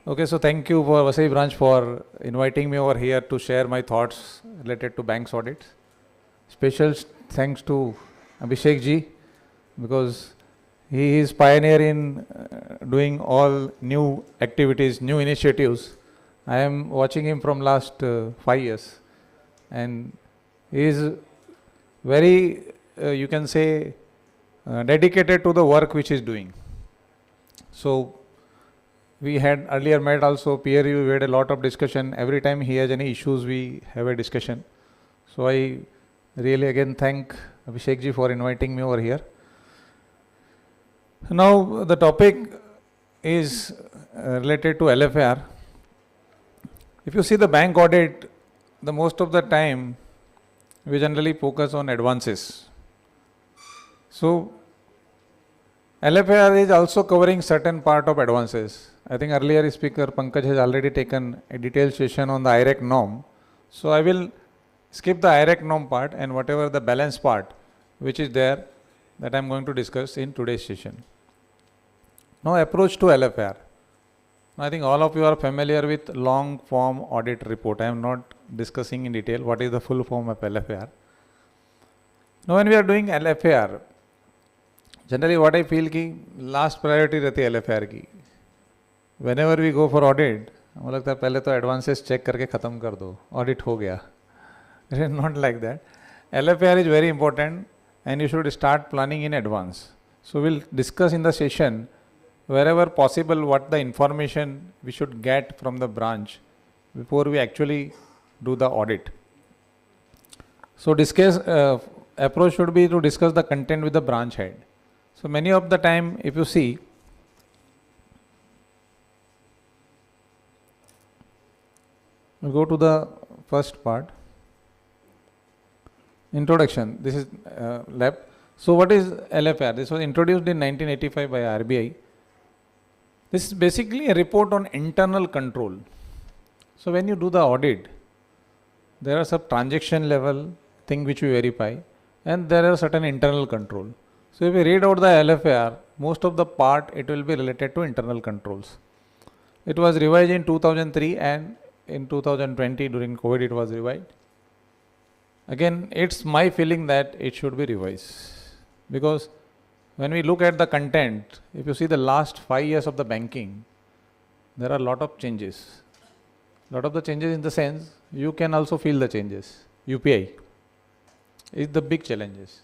Okay, so thank you for Vasai branch for inviting me over here to share my thoughts related to banks audits. Special thanks to Abhishek ji because he is pioneer in doing all new activities, new initiatives. I am watching him from last 5 years, and he is very, you can say, dedicated to the work which he is doing. So we had earlier met also peer review, we had a lot of discussion. Every time he has any issues, we have a discussion. So I really again thank Abhishek ji for inviting me over here. Now the topic is related to LFR. If you see the bank audit, the most of the time we generally focus on advances. So LFR is also covering certain part of advances. I think earlier speaker Pankaj has already taken a detailed session on the IRAC norm. So I will skip the IRAC norm part and whatever the balance part which is there, that I am going to discuss in today's session. Now approach to LFR. I think all of you are familiar with long form audit report. I am not discussing in detail what is the full form of LFR. Now when we are doing LFR, generally what I feel ki last priority रहती है LFR की. Whenever we go for audit, मुझे लगता है पहले तो advances check करके ख़त्म कर दो, audit हो गया. It is not like that. LFR is very important and you should start planning in advance. So we'll discuss in the session wherever possible what the information we should get from the branch before we actually do the audit. So approach should be to discuss the content with the branch head. So many of the time if you see, we'll go to the first part. Introduction. This is lab. So what is LFR? This was introduced in 1985 by RBI. This is basically a report on internal control. So when you do the audit, there are some transaction level thing which we verify and there are certain internal control. So if we read out the LFR, most of the part it will be related to internal controls. It was revised in 2003 and in 2020 during COVID it was revised. Again, it's my feeling that it should be revised because when we look at the content, if you see the last 5 years of the banking, there are a lot of changes. Lot of the changes in the sense, you can also feel the changes. UPI is the big challenges.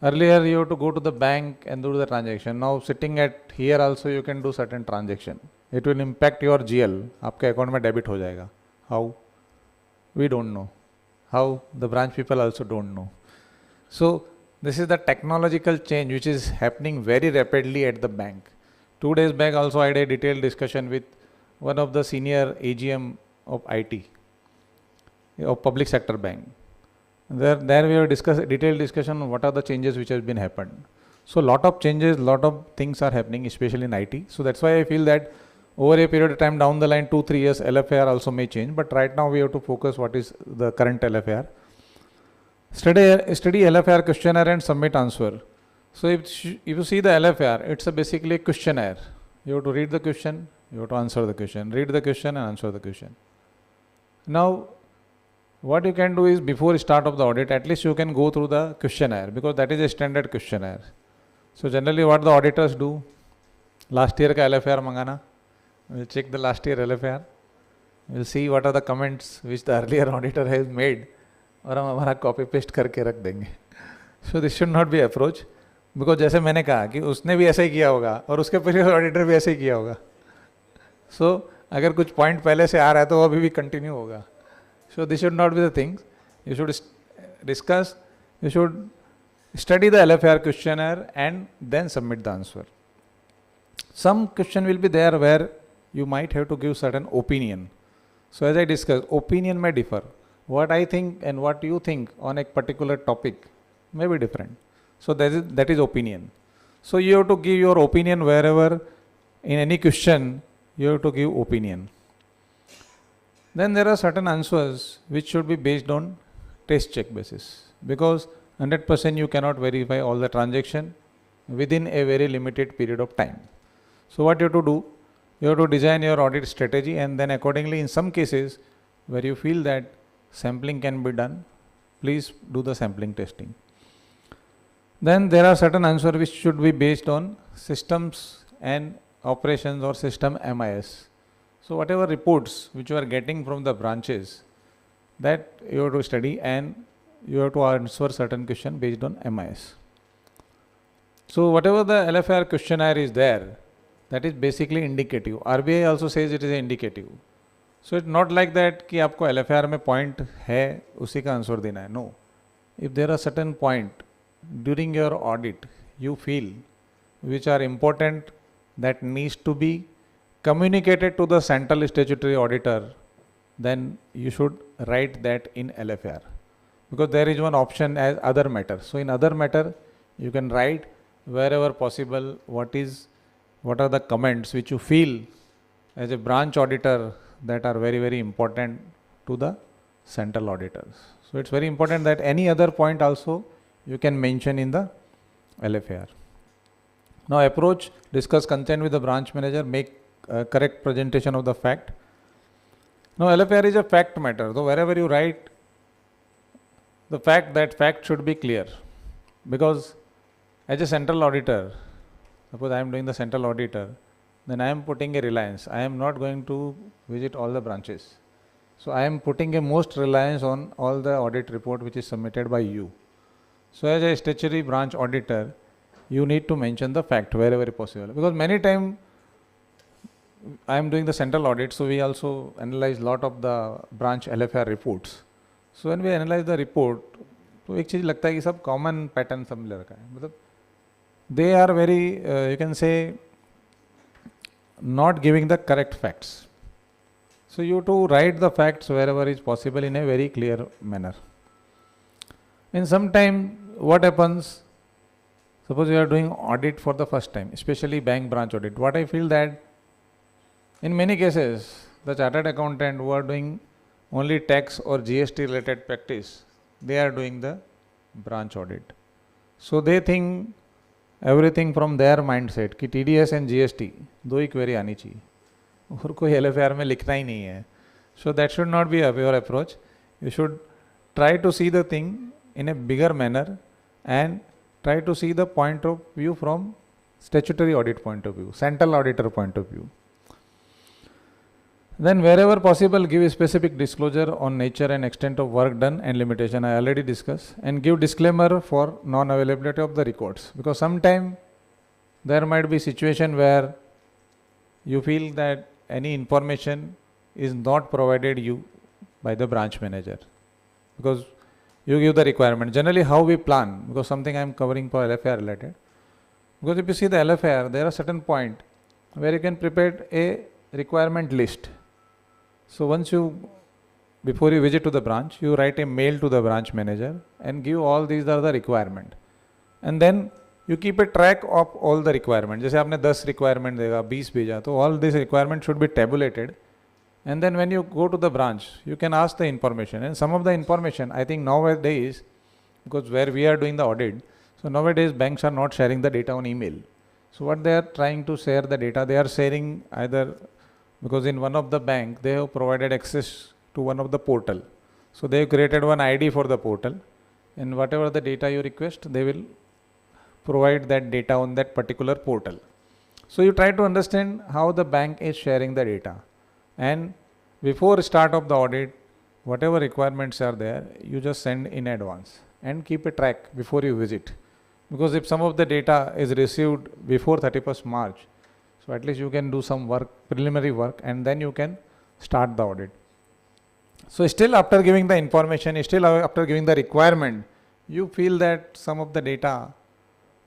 Earlier you have to go to the bank and do the transaction. Now sitting at here also you can do certain transaction. It will impact your GL. आपके account में debit हो जाएगा. How? We don't know. How? The branch people also don't know. So this is the technological change which is happening very rapidly at the bank. 2 days back also I had a detailed discussion with one of the senior AGM of IT, of public sector bank. There we have discussed a detailed discussion on what are the changes which have been happened. So lot of changes, lot of things are happening, especially in IT. So that's why I feel that over a period of time down the line, 2-3 years, LFR also may change. But right now we have to focus what is the current LFR. Study LFR questionnaire and submit answer. So if you see the LFR, it's basically a questionnaire. You have to read the question, you have to answer the question, read the question and answer the question. Now, what you can do is before start of the audit, at least you can go through the questionnaire because that is a standard questionnaire. So generally what the auditors do, last year ka LFR mangana, we'll check the last year LFR, we'll see what are the comments which the earlier auditor has made और हम हमारा copy paste करके रख देंगे. So this should not B approach because जैसे मैंने कहा कि उसने भी ऐसा ही किया होगा और उसके पहले ऑडिटर भी ऐसे ही किया होगा. सो अगर कुछ पॉइंट पहले से आ रहा है तो वो अभी भी कंटिन्यू होगा. So this should not be the things. You should discuss, you should study the LFR questionnaire and then submit the answer. Some question will be there where you might have to give certain opinion. So as I discussed, opinion may differ. What I think and what you think on a particular topic may be different. So that is opinion. So you have to give your opinion wherever in any question you have to give opinion. Then there are certain answers which should be based on test check basis because 100% you cannot verify all the transaction within a very limited period of time. So what you have to do, You have to design your audit strategy, and then accordingly, in some cases where you feel that sampling can be done, please do the sampling testing. Then there are certain answers which should be based on systems and operations or system MIS. So whatever reports which you are getting from the branches, that you have to study and you have to answer certain question based on MIS. So whatever the LFR questionnaire is there, that is basically indicative. RBI also says it is indicative. So it's not like that कि आपको LFR में point है उसी का answer देना है. No. If there are certain point during your audit you feel which are important that needs to be communicated to the central statutory auditor, then you should write that in LFR, because there is one option as other matter. So in other matter you can write wherever possible what are the comments which you feel as a branch auditor that are very, very important to the central auditors. So it's very important that any other point also you can mention in the LFR. Now approach, discuss consent with the branch manager, make correct presentation of the fact. Now LFR is a fact matter, so wherever you write the fact, that fact should be clear, because as a central auditor, suppose I am doing the central auditor, then I am putting a reliance. I am not going to visit all the branches. So I am putting a most reliance on all the audit report which is submitted by you. So as a statutory branch auditor, you need to mention the fact wherever possible, because many times I am doing the central audit, so we also analyze lot of the branch LFR reports. So when we analyze the report, तो एक चीज़ लगता है कि सब common pattern सब मिल रखा है, मतलब they are very you can say not giving the correct facts. So you have to write the facts wherever is possible in a very clear manner. And sometime what happens, suppose you are doing audit for the first time, especially bank branch audit. What I feel that in many cases the chartered accountant who are doing only tax or GST related practice, they are doing the branch audit. So they think everything from their mindset कि TDS and GST दो ही query आनी चाहिए और कोई LFR में लिखना ही नहीं है. So that should not be your approach. You should try to see the thing in a bigger manner and try to see the point of view from statutory audit point of view, central auditor point of view. Then wherever possible, give a specific disclosure on nature and extent of work done and limitation. I already discussed. And give disclaimer for non-availability of the records, because sometime there might be situation where you feel that any information is not provided you by the branch manager, because you give the requirement. Generally how we plan, because something I am covering for LFR related, because if you see the LFR, there are certain point where you can prepare a requirement list. So once before you visit to the branch, you write a mail to the branch manager and give all these are the requirement, and then you keep a track of all the requirement. जैसे आपने 10 requirement देगा, 20 भेजा, तो all these requirement should be tabulated, and then when you go to the branch, you can ask the information. And some of the information, I think nowadays, because where we are doing the audit, so nowadays banks are not sharing the data on email. So what they are trying to share the data, they are sharing either, because in one of the bank they have provided access to one of the portal. So they have created one ID for the portal, and whatever the data you request, they will provide that data on that particular portal. So you try to understand how the bank is sharing the data, and before start of the audit, whatever requirements are there, you just send in advance and keep a track before you visit. Because if some of the data is received before 31st March, so at least you can do some work, preliminary work, and then you can start the audit. So still after giving the information, still after giving the requirement, you feel that some of the data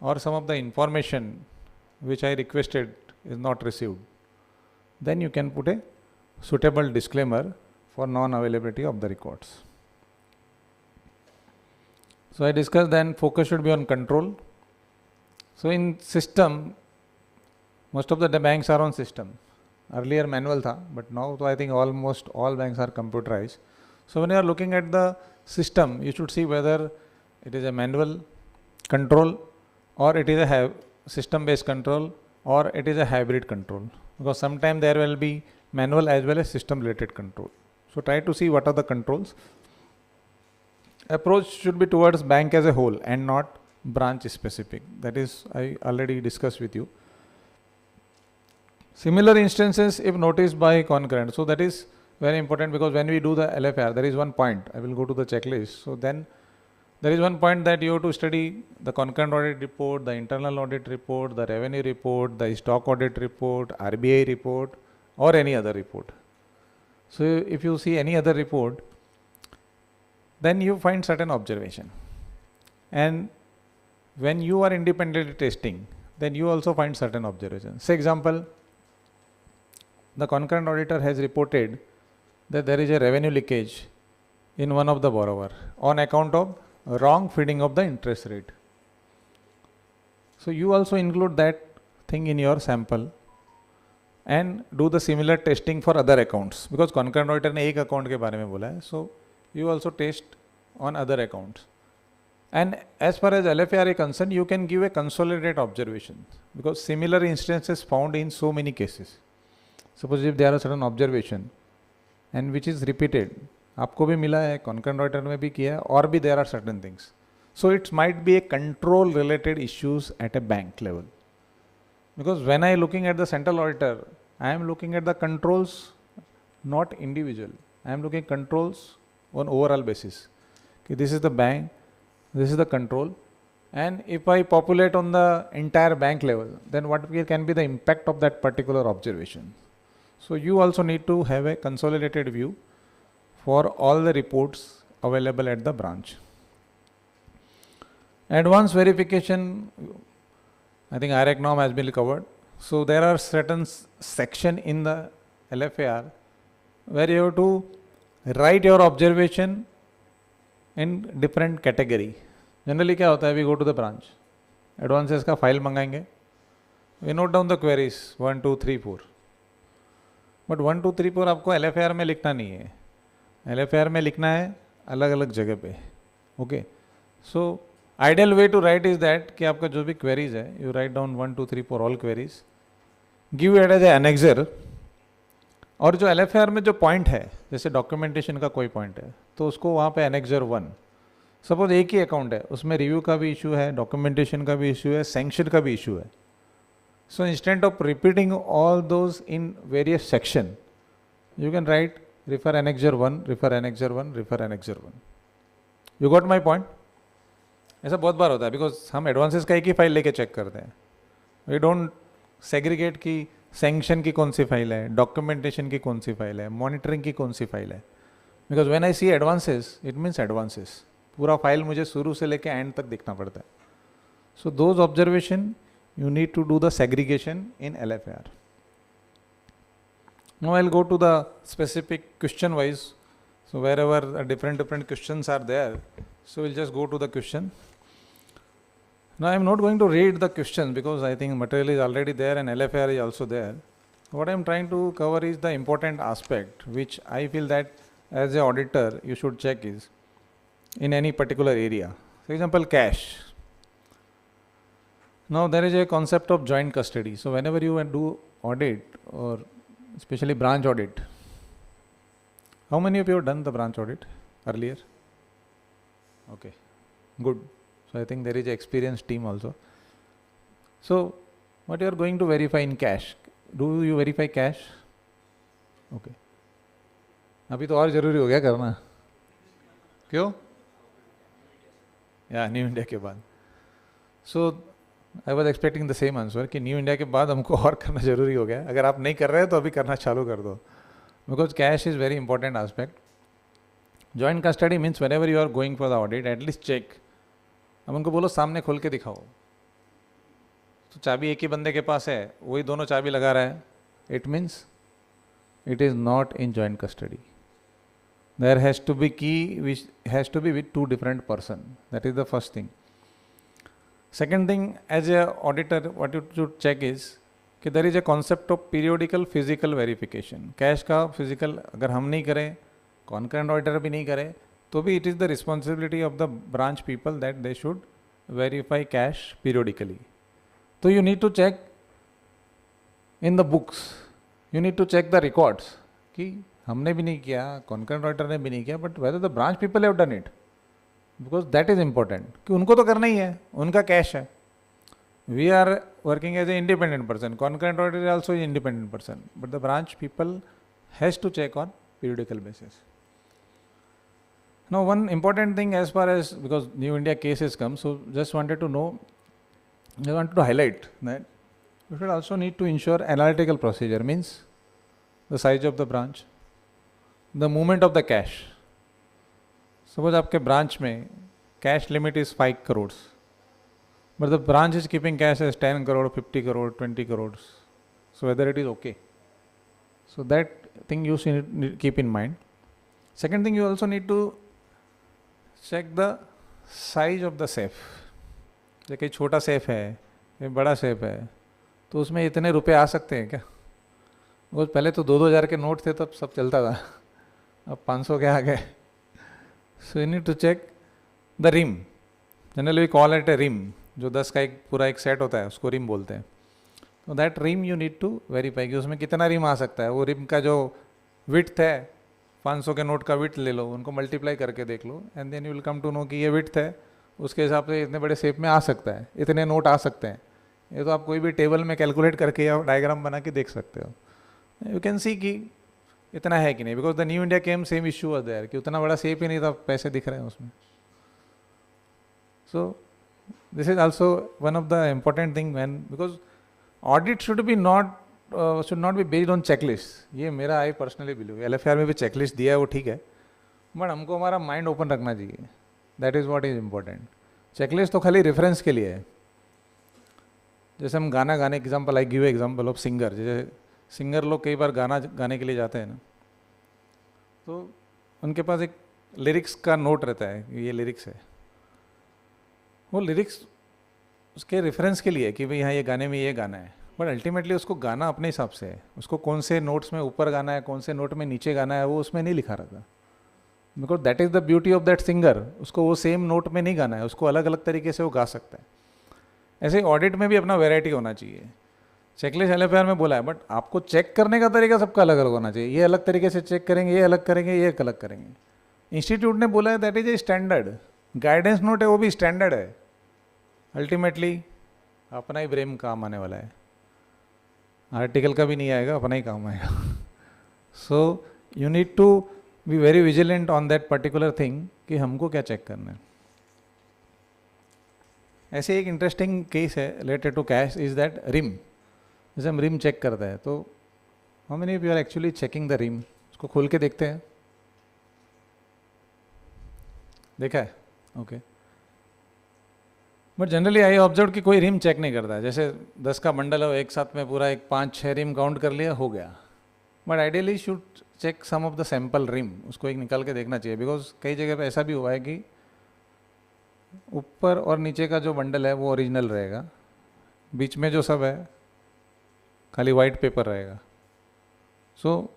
or some of the information which I requested is not received, then you can put a suitable disclaimer for non-availability of the records. So I discussed then focus should be on control. So in system, most of the banks are on system. Earlier manual tha, but now I think almost all banks are computerized. So when you are looking at the system, you should see whether it is a manual control or it is a system based control or it is a hybrid control. because sometimes there will be manual as well as system related control. So try to see what are the controls. Approach should be towards bank as a whole and not branch specific. That is, I already discussed with you. Similar instances if noticed by concurrent. So that is very important, because when we do the LFR, there is one point. I will go to the checklist. So then there is one point that you have to study the concurrent audit report, the internal audit report, the revenue report, the stock audit report, RBI report, or any other report. So if you see any other report, then you find certain observation. And when you are independently testing, then you also find certain observations. Say example, the concurrent auditor has reported that there is a revenue leakage in one of the borrower on account of wrong feeding of the interest rate. So you also include that thing in your sample and do the similar testing for other accounts, because concurrent auditor ने एक account के बारे में बोला है. So you also test on other accounts. And as far as LFR is concerned, you can give a consolidated observation, because similar instances found in so many cases. Suppose if there are certain observation and which is repeated, आपको भी मिला है, concurrent auditor में भी किया है, और भी there are certain things. So it might be a control related issues at a bank level. Because when I looking at the central auditor, I am looking at the controls, not individual. I am looking controls on overall basis. Okay, this is the bank, this is the control, and if I populate on the entire bank level, then what can be the impact of that particular observation. So you also need to have a consolidated view for all the reports available at the branch. Advanced verification, I think IRAC norm has been covered. So there are certain section in the LFAR where you have to write your observation in different category. Generally क्या होता है, we go to the branch, advances का file मंगाएंगे, we note down the queries 1, 2, 3, 4. But 1, 2, 3, 4 आपको LFAR में लिखना नहीं है. LFAR में लिखना है अलग अलग जगह पे. Okay. So ideal way to write is that कि आपका जो भी queries है, you write down 1, 2, 3, 4 all queries, give it as an annexer. और जो LFAR में जो पॉइंट है, जैसे डॉक्यूमेंटेशन का कोई पॉइंट है, तो उसको वहाँ पे एनेक्सर 1. सपोज एक ही अकाउंट है, उसमें रिव्यू का भी इशू है, डॉक्यूमेंटेशन का भी इशू है, सैंक्शन का भी इशू है. So instead of repeating all those in various section, you can write refer annexure 1, refer annexure 1, refer annexure 1. You got my point. ऐसा बहुत बार होता है, बिकॉज हम एडवांसेस का एक ही फाइल लेके चेक करते हैं. वी डोंट सेग्रीगेट की सैंक्शन की कौन सी फाइल है, डॉक्यूमेंटेशन की कौन सी फाइल है, मॉनिटरिंग की कौन सी फाइल है. Because when I see advances, it means advances. पूरा फाइल मुझे शुरू से लेके एंड तक देखना पड़ता है. So those observation you need to do the segregation in LFAR. Now I'll go to the specific question wise. So wherever different questions are there, so we'll just go to the question. Now I'm not going to read the questions because I think material is already there and LFAR is also there. What I'm trying to cover is the important aspect which I feel that as an auditor you should check is in any particular area. For example, cash. Now there is a concept of joint custody. So whenever you do audit or especially branch audit, how many of you have done the branch audit earlier? Okay, good. So I think there is an experienced team also. So what you are going to verify in cash? Do you verify cash? Okay. अभी तो और जरूरी हो गया करना. क्यों? या new India के बाद. So I was expecting the same answer कि न्यू इंडिया के बाद हमको और करना जरूरी हो गया. अगर आप नहीं कर रहे हैं तो अभी करना चालू कर दो, because cash is very important aspect. Joint custody means whenever you are going for the audit at least check. अब उनको बोलो सामने खोल के दिखाओ. तो चाबी एक ही बंदे के पास है, वही दोनों चाबी लगा रहा है, it means it is not in joint custody. There has to be key which has to be with 2 different person. That is the first thing. Second thing, as a auditor, what you should check is कि there is a concept of periodical physical verification. Cash का physical अगर हम नहीं करें, concurrent auditor भी नहीं करें, तो भी it is the responsibility of the branch people that they should verify cash periodically. So you need to check in the books you need to check the records कि हमने भी नहीं किया, कॉन्करेंट ऑडिटर ने भी नहीं किया, but whether the branch people have done it, because that is important कि उनको तो करना ही है, उनका कैश है. We are working as an independent person. Concurrent auditor is also an independent person, but the branch people has to check on periodical basis. Now, one important thing as far as, because New India cases come, so just wanted to know, I wanted to highlight that you should also need to ensure analytical procedure, means the size of the branch, the movement of the cash. Suppose आपके branch में cash limit is 5 crores, but the branch is keeping cash as 10 crore, 50 crore, 20 crores. So whether it is okay. So that thing you should need keep in mind. Second thing, you also need to check the size of the safe. जैसे कहीं छोटा safe है, कहीं बड़ा safe है, तो उसमें इतने रुपए आ सकते हैं क्या? वो पहले तो 2,000 के नोट थे तब सब चलता था, अब 500 के आ गए. So you need to check the rim. Generally we call it a rim. जो 10 का एक पूरा एक सेट होता है उसको रिम बोलते हैं. तो that ream you need to verify कि उसमें कितना रिम आ सकता है. वो रिम का जो विड्थ है, 500 के नोट का विड्थ ले लो, उनको मल्टीप्लाई करके देख लो, and then you will come to know कि ये विड्थ है, उसके हिसाब से इतने बड़े शेप में आ सकता है, इतने नोट आ सकते हैं. ये तो आप कोई भी टेबल में कैलकुलेट करके या डायग्राम बना के देख सकते हो. यू कैन सी कि इतना है कि नहीं, because the New India came same issue was there कि उतना बड़ा शेप ही नहीं था, पैसे दिख रहे हैं उसमें. सो this is also one of the important thing when, because audit should not be based on checklist. ये मेरा आई पर्सनली बिलीव. LFR में भी चेकलिस्ट दिया है वो ठीक है, बट हमको हमारा माइंड ओपन रखना चाहिए. That is what is important. Checklist तो खाली रेफरेंस के लिए है. जैसे हम गाना गाने, example I give example of singer. जैसे सिंगर लोग कई बार गाना गाने के लिए जाते हैं ना, तो उनके पास एक लिरिक्स का नोट रहता है, ये लिरिक्स है. वो लिरिक्स उसके रेफरेंस के लिए कि भाई हाँ ये गाने में ये गाना है, बट अल्टीमेटली उसको गाना अपने हिसाब से है. उसको कौन से नोट्स में ऊपर गाना है, कौन से नोट में नीचे गाना है, वो उसमें नहीं लिखा रहता. Because that is the beauty of that singer. उसको वो सेम नोट में नहीं गाना है, उसको अलग अलग तरीके से वो गा सकता है. ऐसे ऑडिट में भी अपना वेराइटी होना चाहिए. चेकलिस्ट LFR में बोला है, बट आपको चेक करने का तरीका सबका अलग अलग होना चाहिए. ये अलग तरीके से चेक करेंगे, ये अलग करेंगे, ये अलग करेंगे. इंस्टीट्यूट ने बोला है that is a standard. Guidance note है वो भी स्टैंडर्ड है. अल्टीमेटली अपना ही ब्रेम काम आने वाला है. आर्टिकल का भी नहीं आएगा, अपना ही काम आएगा. So you need to be very vigilant on that particular thing कि हमको क्या चेक करना है. ऐसे एक इंटरेस्टिंग केस है related to cash is that ream. जैसे हम रिम चेक करते हैं, तो how many of you are actually checking the ream? उसको खोल के देखते हैं, देखा है? Okay. But generally I observe कि कोई रिम चेक नहीं करता है. जैसे 10 का बंडल हो, एक साथ में पूरा एक 5-6 रिम काउंट कर लिया, हो गया. But ideally should check some of the sample ream. उसको एक निकाल के देखना चाहिए, बिकॉज कई जगह पे ऐसा भी हुआ है कि ऊपर और नीचे का जो बंडल है वो ओरिजिनल रहेगा, बीच में जो सब है खाली वाइट पेपर रहेगा. So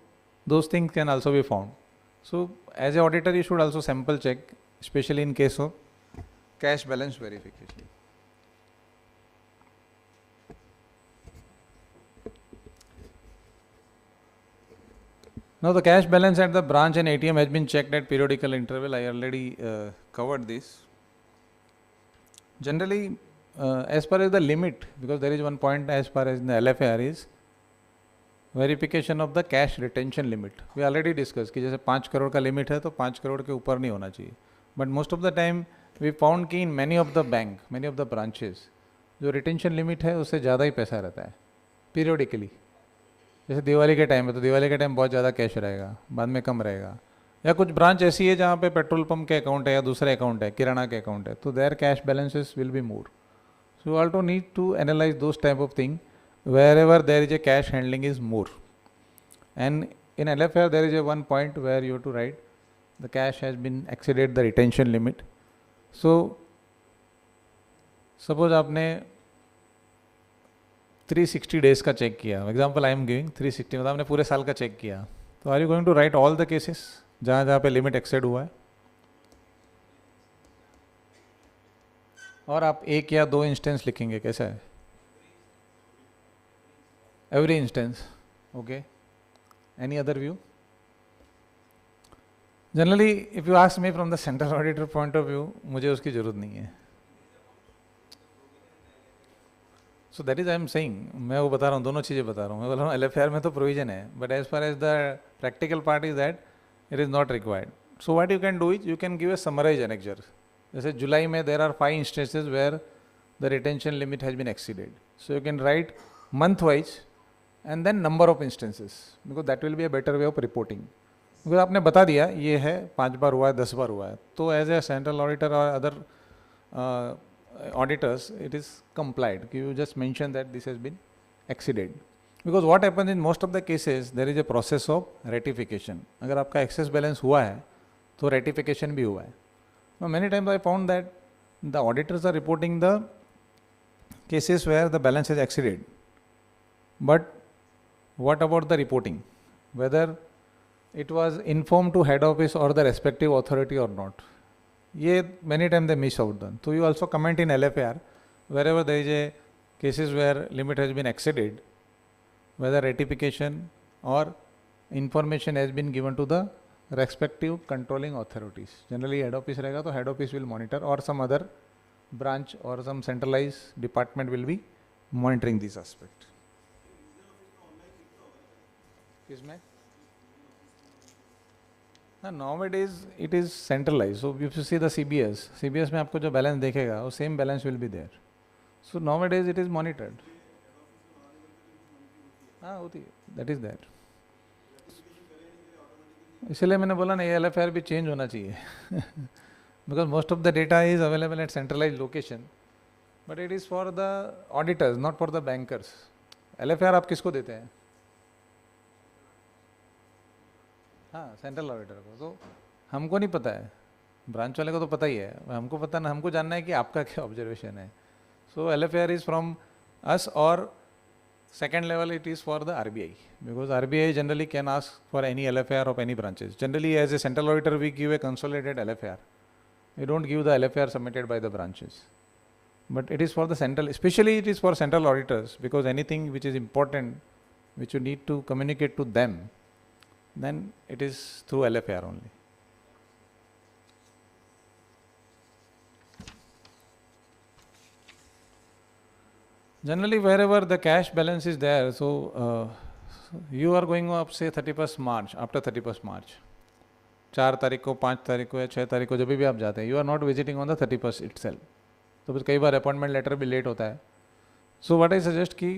those things can also be found. So as a auditor you should also sample check, especially in case of cash balance verification. Now the cash balance at the branch and ATM has been checked at periodical interval. I already covered this. Generally, as far as the limit, because there is one point as far as the LFR is verification of the cash retention limit. We already discuss कि जैसे 5 करोड़ का limit है तो 5 करोड़ के ऊपर नहीं होना चाहिए. But most of the time we found कि in many of the bank, many of the branches जो रिटेंशन लिमिट है उससे ज़्यादा ही पैसा रहता है पीरियडिकली. जैसे दिवाली के टाइम है तो दिवाली के टाइम बहुत ज़्यादा कैश रहेगा, बाद में कम रहेगा. या कुछ ब्रांच ऐसी है जहाँ पे पेट्रोल पंप के अकाउंट है या दूसरे अकाउंट है, किराना के अकाउंट है, तो there cash balances will be more. So also need to analyse those type of thing wherever there is a cash handling is more. And in LFR there is a one point where you have to write the cash has been exceeded the retention limit. So suppose आपने 360 days का check किया, example I am giving 360, मतलब आपने पूरे साल का check किया, तो are you going to write all the cases जहाँ जहाँ पे लिमिट एक्सेड हुआ है, और आप एक या दो इंस्टेंस लिखेंगे? कैसा है? Every instance. Okay. Any other view? Generally, if you ask me from the central auditor point of view, मुझे उसकी जरूरत नहीं है. So that is I am saying, मैं वो बता रहा हूँ, दोनों चीज़ें बता रहा हूँ. मैं बोल रहा हूँ LFR में तो प्रोविजन है, but as far as the practical part is that it is not required. So what you can do is you can give a summarized annexure. जैसे जुलाई में there are 5 instances where the retention limit has been exceeded. So you can write month wise and then number of instances, because that will be a better way of reporting. because आपने बता दिया ये है 5 बार हुआ है 10 बार हुआ है, तो एज ए सेंट्रल ऑडिटर और other auditors it is complied. You just mention that this has been exceeded, because what happens in most of the cases there is a process of ratification. अगर आपका excess balance हुआ है तो ratification भी हुआ है. Now many times I found that the auditors are reporting the cases where the balance is exceeded, but what about the reporting, whether it was informed to head office or the respective authority or not. ये many times they miss out on. So you also comment in LFR wherever there is a cases where limit has been exceeded, whether ratification or information has been given to the respective controlling authorities. Generally head office रहेगा तो head office will monitor, or some other branch or some centralized department will be monitoring this aspect. किसमें? Nowadays it is centralized. So if you see the CBS में आपको जो balance देखेगा वो same balance will be there. So nowadays it is monitored. हाँ होती है, that is there. इसलिए मैंने बोला ना ये LFR भी change होना चाहिए. Because most of the data is available at centralized location, but it is for the auditors, not for the bankers. LFR आप किसको देते हैं? हाँ सेंट्रल ऑडिटर को. तो हमको नहीं पता है, ब्रांच वाले को तो पता ही है, हमको पता ना, हमको जानना है कि आपका क्या ऑब्जर्वेशन है. सो LFR इज फ्रॉम अस, और second level it is for the RBI, because RBI generally can ask for any LFR of any branches. Generally as a central auditor we give a consolidated LFR. We don't give the LFR submitted by the branches. But it is for the central, especially it is for central auditors, because anything which is important, which you need to communicate to them, then it is through LFR only. Generally wherever the cash balance is there, so you are going up say 31st March, after 31st March, 4 तारीख को, 5 तारीख को या 6 तारीख को, जब भी आप जाते हैं, you are not visiting on the 31st itself. तो फिर कई बार अपॉइंटमेंट लेटर भी लेट होता है. सो व्हाट आई सजेस्ट कि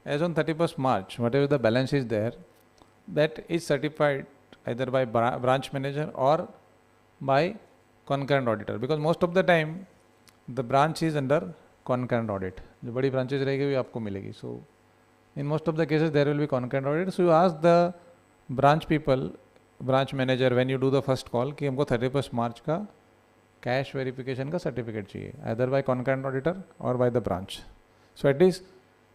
as on 31st March, whatever the balance is there, that is certified either by branch manager or by concurrent auditor, because most of the time the branch is under concurrent audit. जो बड़ी branches रहेगी भी आपको मिलेगी. So in most of the cases there will be concurrent audit. So you ask the branch people, branch manager, when you do the first call कि हमको 31st March का cash verification का सर्टिफिकेट चाहिए, either by concurrent auditor or by the branch. So at least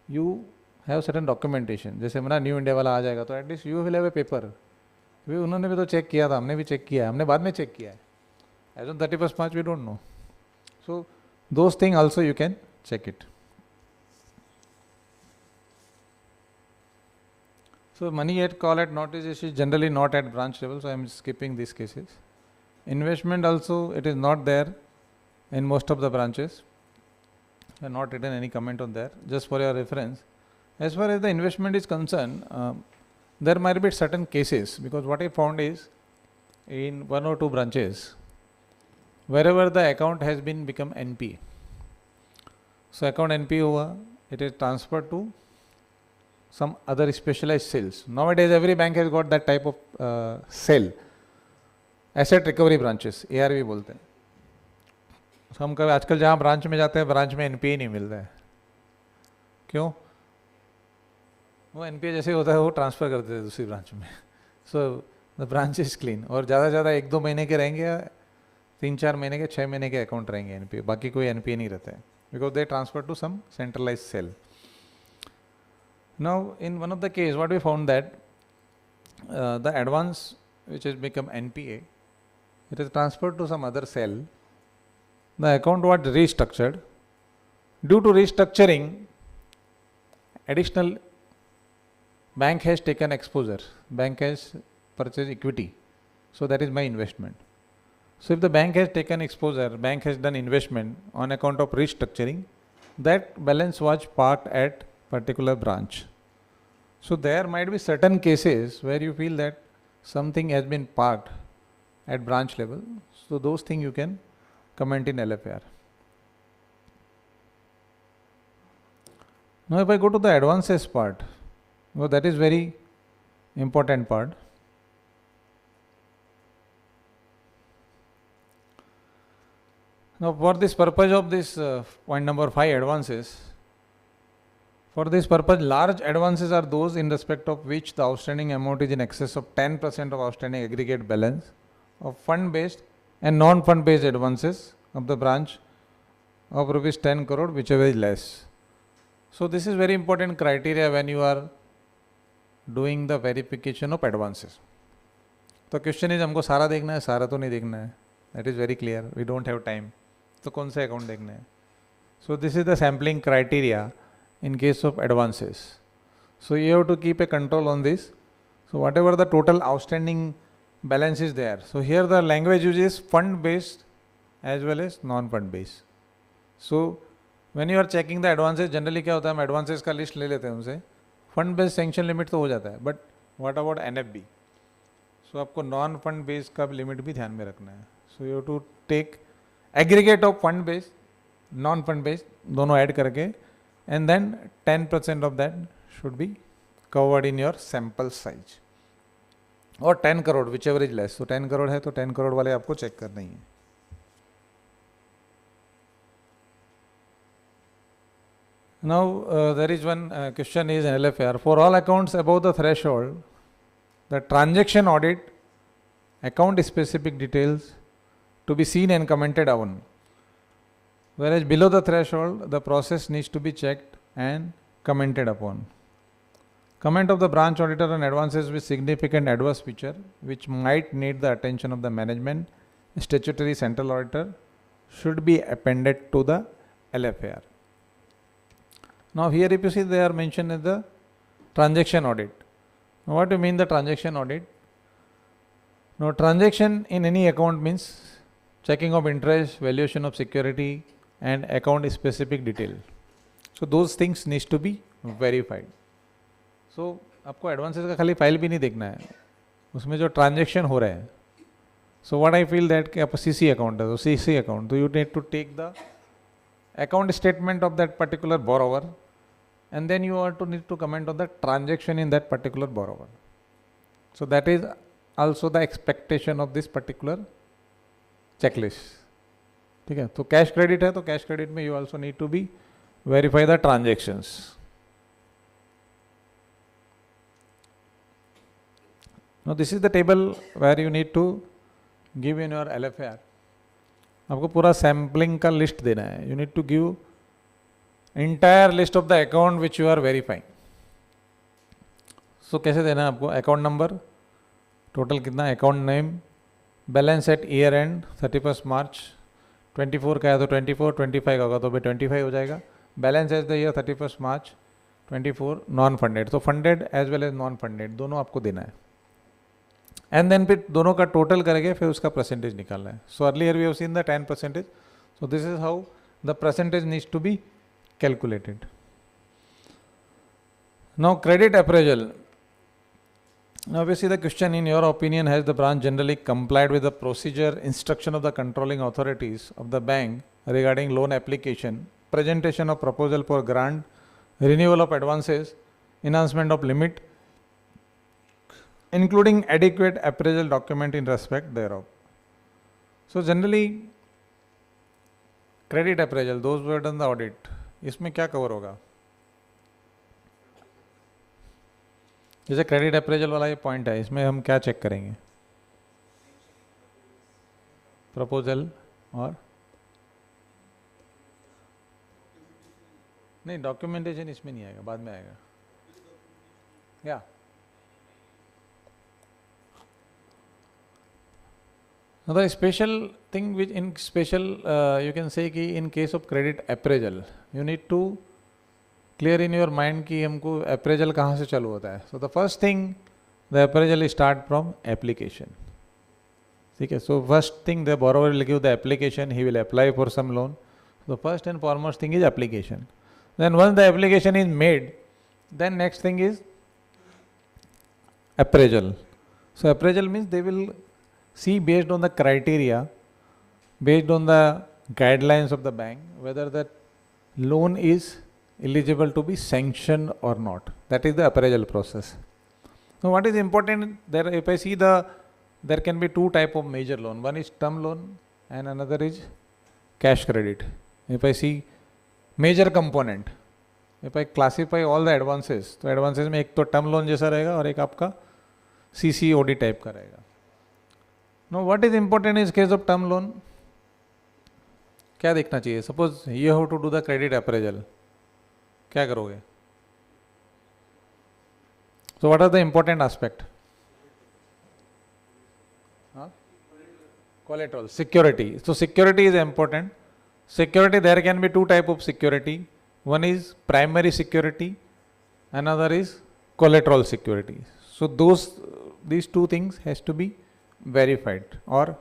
you have certain documentation. जैसे मेरा new India वाला आ जाएगा तो at least you will have a paper. क्योंकि उन्होंने भी तो चेक किया था, हमने भी चेक किया है, हमने बाद में चेक किया है. As on 31st March we don't know. So those things also you can check it. So money at call at notice is generally not at branch level, so I am skipping these cases. Investment also, it is not there in most of the branches. I have not written any comment on that, just for your reference. As far as the investment is concerned, there might be certain cases, because what I found is in 1 or 2 branches, wherever the account has been become NPA. So account NPA हुआ, it is transferred to some other specialized cells. Nowadays every bank has got that type of cell, asset recovery branches, ARV बोलते हैं. So हम कभी आजकल जहाँ branch में जाते हैं, ब्रांच में NPA नहीं मिलता है. क्यों? वो NPA जैसे होता है वो ट्रांसफ़र कर देते हैं दूसरी ब्रांच में. So the branch is clean. और ज़्यादा से ज़्यादा 1-2 महीने के रहेंगे, 3-4 महीने के, 6 महीने के अकाउंट रहेंगे NPA, बाकी कोई NPA नहीं रहता है, because they transfer to some centralized cell. Now in one of the case what we found that the advance which has become NPA, it is transferred to some other cell. The account was restructured. Due to restructuring, additional bank has taken exposure, bank has purchased equity, so that is my investment. So if the bank has taken exposure, bank has done investment on account of restructuring, that balance was parked at particular branch. So there might be certain cases where you feel that something has been parked at branch level, so those things you can comment in LFR. Now if I go to the advances part, well, that is very important part. Now for this purpose of this point number 5, advances, for this purpose large advances are those in respect of which the outstanding amount is in excess of 10% of outstanding aggregate balance of fund based and non fund based advances of the branch of rupees 10 crore, whichever is less. So this is very important criteria when you are doing the verification of advances. तो question is हमको सारा देखना है, सारा तो नहीं देखना है, that is very clear, we don't have time. तो कौन से अकाउंट देखने हैं? So this is the sampling criteria in case of advances. So you have to keep a control on this. So whatever the total outstanding balance is there. So here the language uses fund based as well as non fund based. So when you are checking the advances, generally क्या होता है, हम advances का list ले लेते हैं उनसे, fund based sanction limit तो हो जाता है, but what about NFB? So आपको non fund based का limit भी ध्यान में रखना है. So you have to take aggregate of fund based, non fund based दोनों ऐड करके, and then 10% of that should be covered in your sample size, or 10 crore whichever is less. So 10 crore है तो 10 crore वाले आपको check करना ही है. Now there is one question is in LFR, for all accounts above the threshold, the transaction audit, account specific details to be seen and commented on. Whereas below the threshold, the process needs to be checked and commented upon. Comment of the branch auditor on advances with significant adverse feature, which might need the attention of the management, statutory central auditor, should be appended to the LFAR. Now here if you see, they are mentioned in the transaction audit. Now what do you mean the transaction audit? Now transaction in any account means checking of interest, valuation of security, and account specific detail. So those things needs to be verified. So आपको advances का खाली file भी नहीं देखना है, उसमें जो transaction हो रहा है. So what I feel that कि आप सीसी अकाउंट है तो सीसी अकाउंट, तो you need to take the account statement of that particular borrower, and then you are to need to comment on the transaction in that particular borrower. So that is also the expectation of this particular checklist. ठीक है, तो cash credit है तो cash credit में you also need to be verify the transactions. Now this is the table where you need to give in your LFR. आपको पूरा sampling का list देना है. You need to give entire list of the account which you are verifying. So कैसे देना है आपको? Account number, total कितना, account name, balance at year end 31 March 24 का है तो 24, 25 का होगा तो भी 25 हो जाएगा. Balance as the year 31 March 24, non funded, तो funded as well as non funded दोनों आपको देना है. एंड देन फिर दोनों का टोटल करके फिर उसका परसेंटेज निकालना है. So earlier we have seen the 10%. So this is how the percentage needs to be calculated. Now credit appraisal. Now we see the question, in your opinion, has the branch generally complied with the procedure, instruction of the controlling authorities of the bank regarding loan application, presentation of proposal for grant, renewal of advances, enhancement of limit, including adequate appraisal document in respect thereof. So generally credit appraisal, those who have done the audit, इसमें क्या cover होगा? जैसे credit appraisal वाला ये point है, इसमें हम क्या चेक करेंगे? प्रपोजल और नहीं, डॉक्यूमेंटेशन इसमें नहीं आएगा, बाद में आएगा. क्या the special thing which in special you can say कि in case of credit appraisal you need to clear in your mind कि हमको अप्रेजल कहाँ से चालू होता है. So the first thing the appraisal start from application. ठीक है. So first thing the borrower will give the application, he will apply for some loan. The first and foremost thing is application. Then once the application is made, then next thing is appraisal. So appraisal means they will see based on the criteria, based on the guidelines of the bank, whether that loan is eligible to be sanctioned or not. That is the appraisal process. Now what is important there, if I see there can be two type of major loan. One is term loan and another is cash credit. If I see major component, if I classify all the advances, तो advances में एक तो term loan जैसा रहेगा और एक आपका CCOD type का रहेगा. Now what is important is case of term loan, क्या देखना चाहिए? Suppose you have to do the credit appraisal, क्या करोगे? So what are the important aspect? Collateral, security. So security is important. Security, there can be two type of security. One is primary security, another is collateral security. So these two things has to be verified. Or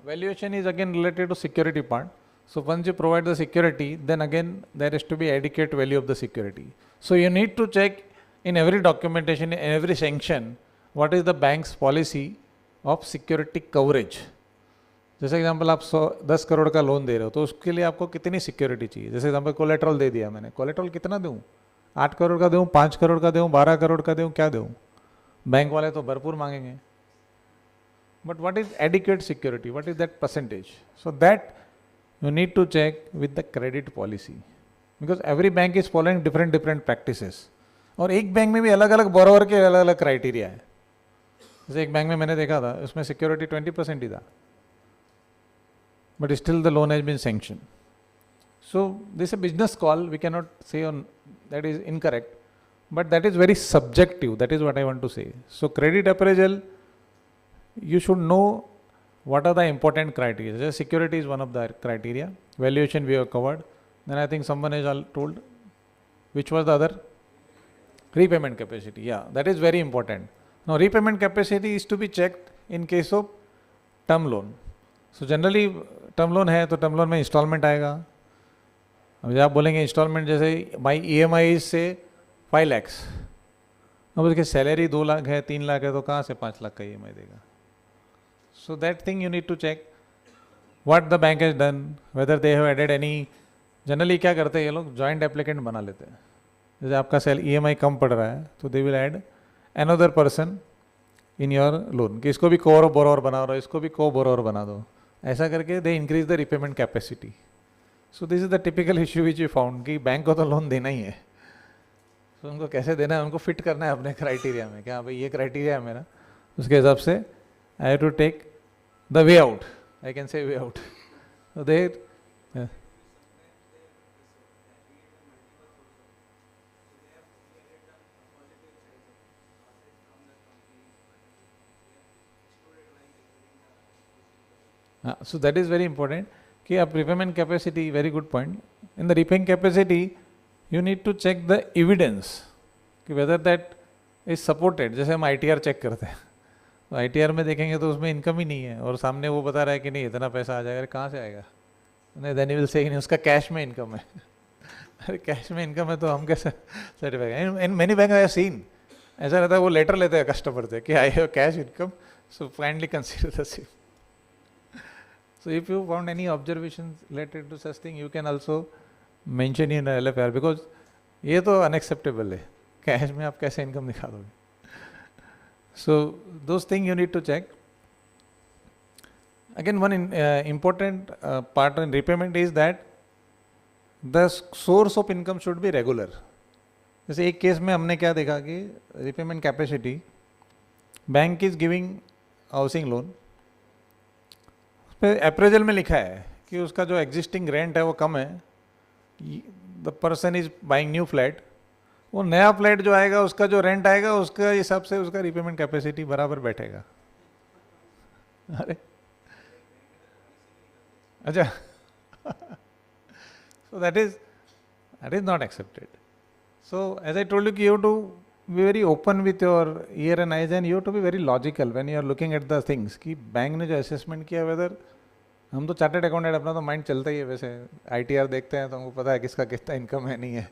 valuation is again related to security part. So once you provide the security, then again there has to be adequate value of the security. So you need to check in every documentation, in every sanction, what is the bank's policy of security coverage. जैसे example आप 10 करोड़ का loan दे रहे हो तो उसके लिए आपको कितनी सिक्योरिटी चाहिए. जैसे एग्जांपल कोलेट्रल दे दिया मैंने, कोलेट्रल कितना दूं? 8 करोड़ का दूं, 5 करोड़ का दूं, 12 करोड़ का दूं, क्या दूं? बैंक वाले तो भरपूर मांगेंगे. But what is adequate security, what is that percentage? So that you need to check with the credit policy, because every bank is following different practices. और एक बैंक में भी अलग अलग बोरोवर के अलग अलग क्राइटेरिया है. जैसे एक बैंक में मैंने देखा था, उसमें सिक्योरिटी 20% ही था, but still the loan has been sanctioned. So this is a business call, we cannot say on that is incorrect, but that is very subjective. That is what I want to say. So credit appraisal, you should know what are the important criteria. So security is one of the criteria. Valuation we have covered. Then I think someone has all told, which was the other? Repayment capacity. Yeah, that is very important. Now repayment capacity is to be checked in case of term loan. So generally term loan है तो term loan में instalment आएगा. अब जब आप बोलेंगे instalment, जैसे माई EMI से 5 लाख, अब उसकी सैलरी 2 लाख है, 3 लाख है, तो कहाँ से 5 लाख का EMI देगा? So that thing you need to check what the bank has done, whether they have added any. जनरली क्या करते हैं ये लोग, जॉइंट एप्लीकेंट बना लेते हैं. जैसे आपका EMI कम पड़ रहा है तो they will add another person in your loan, कि इसको भी को बोरोवर बना दो, इसको भी को बोरोवर बना दो. ऐसा करके they increase the repayment capacity. So this is the typical issue which you found, कि बैंक को तो लोन देना ही है, तो उनको कैसे देना है, उनको फिट करना है अपने क्राइटेरिया में. क्या भाई ये क्राइटेरिया है मेरा, उसके हिसाब से I have to take the way out, I can say way out. तो दे so that is very important कि आप repayment capacity, very good point. In the repaying capacity you need to check the evidence कि whether that is supported. जैसे हम ITR check करते हैं, तो ITR में देखेंगे तो उसमें इनकम ही नहीं है और सामने वो बता रहा है कि नहीं इतना पैसा आ जाएगा. कहाँ से आएगा? नहीं, then you will say नहीं उसका कैश में इनकम है. अरे कैश में इनकम है तो हम कैसे certify? In many bank I have seen ऐसा रहता है, वो लेटर लेते हैं कस्टमर से कि I have cash income, so kindly consider the same. So if you found any observations related to such thing, you can also mention in LFR, because ये तो unacceptable है. कैश में आप कैसे इनकम दिखा दोगे? So those things you need to check. Again, one important part in repayment is that the source of income should be regular. जैसे एक केस में हमने क्या देखा कि repayment capacity, bank is giving housing loan, appraisal में लिखा है कि उसका जो एग्जिस्टिंग रेंट है वो कम है, the person is buying new flat, वो नया फ्लैट जो आएगा उसका जो रेंट आएगा उसका हिसाब से उसका रिपेमेंट कैपेसिटी बराबर बैठेगा. अरे अच्छा so that is not accepted. So as I told you, you have to be very open with your ear and eyes, and you have to be very logical when you are looking at the things. कि bank ने जो assessment किया, whether हम तो chartered accountant, अपना तो mind चलता ही है वैसे, ITR देखते हैं तो हमको पता है किसका कितना इनकम है नहीं है,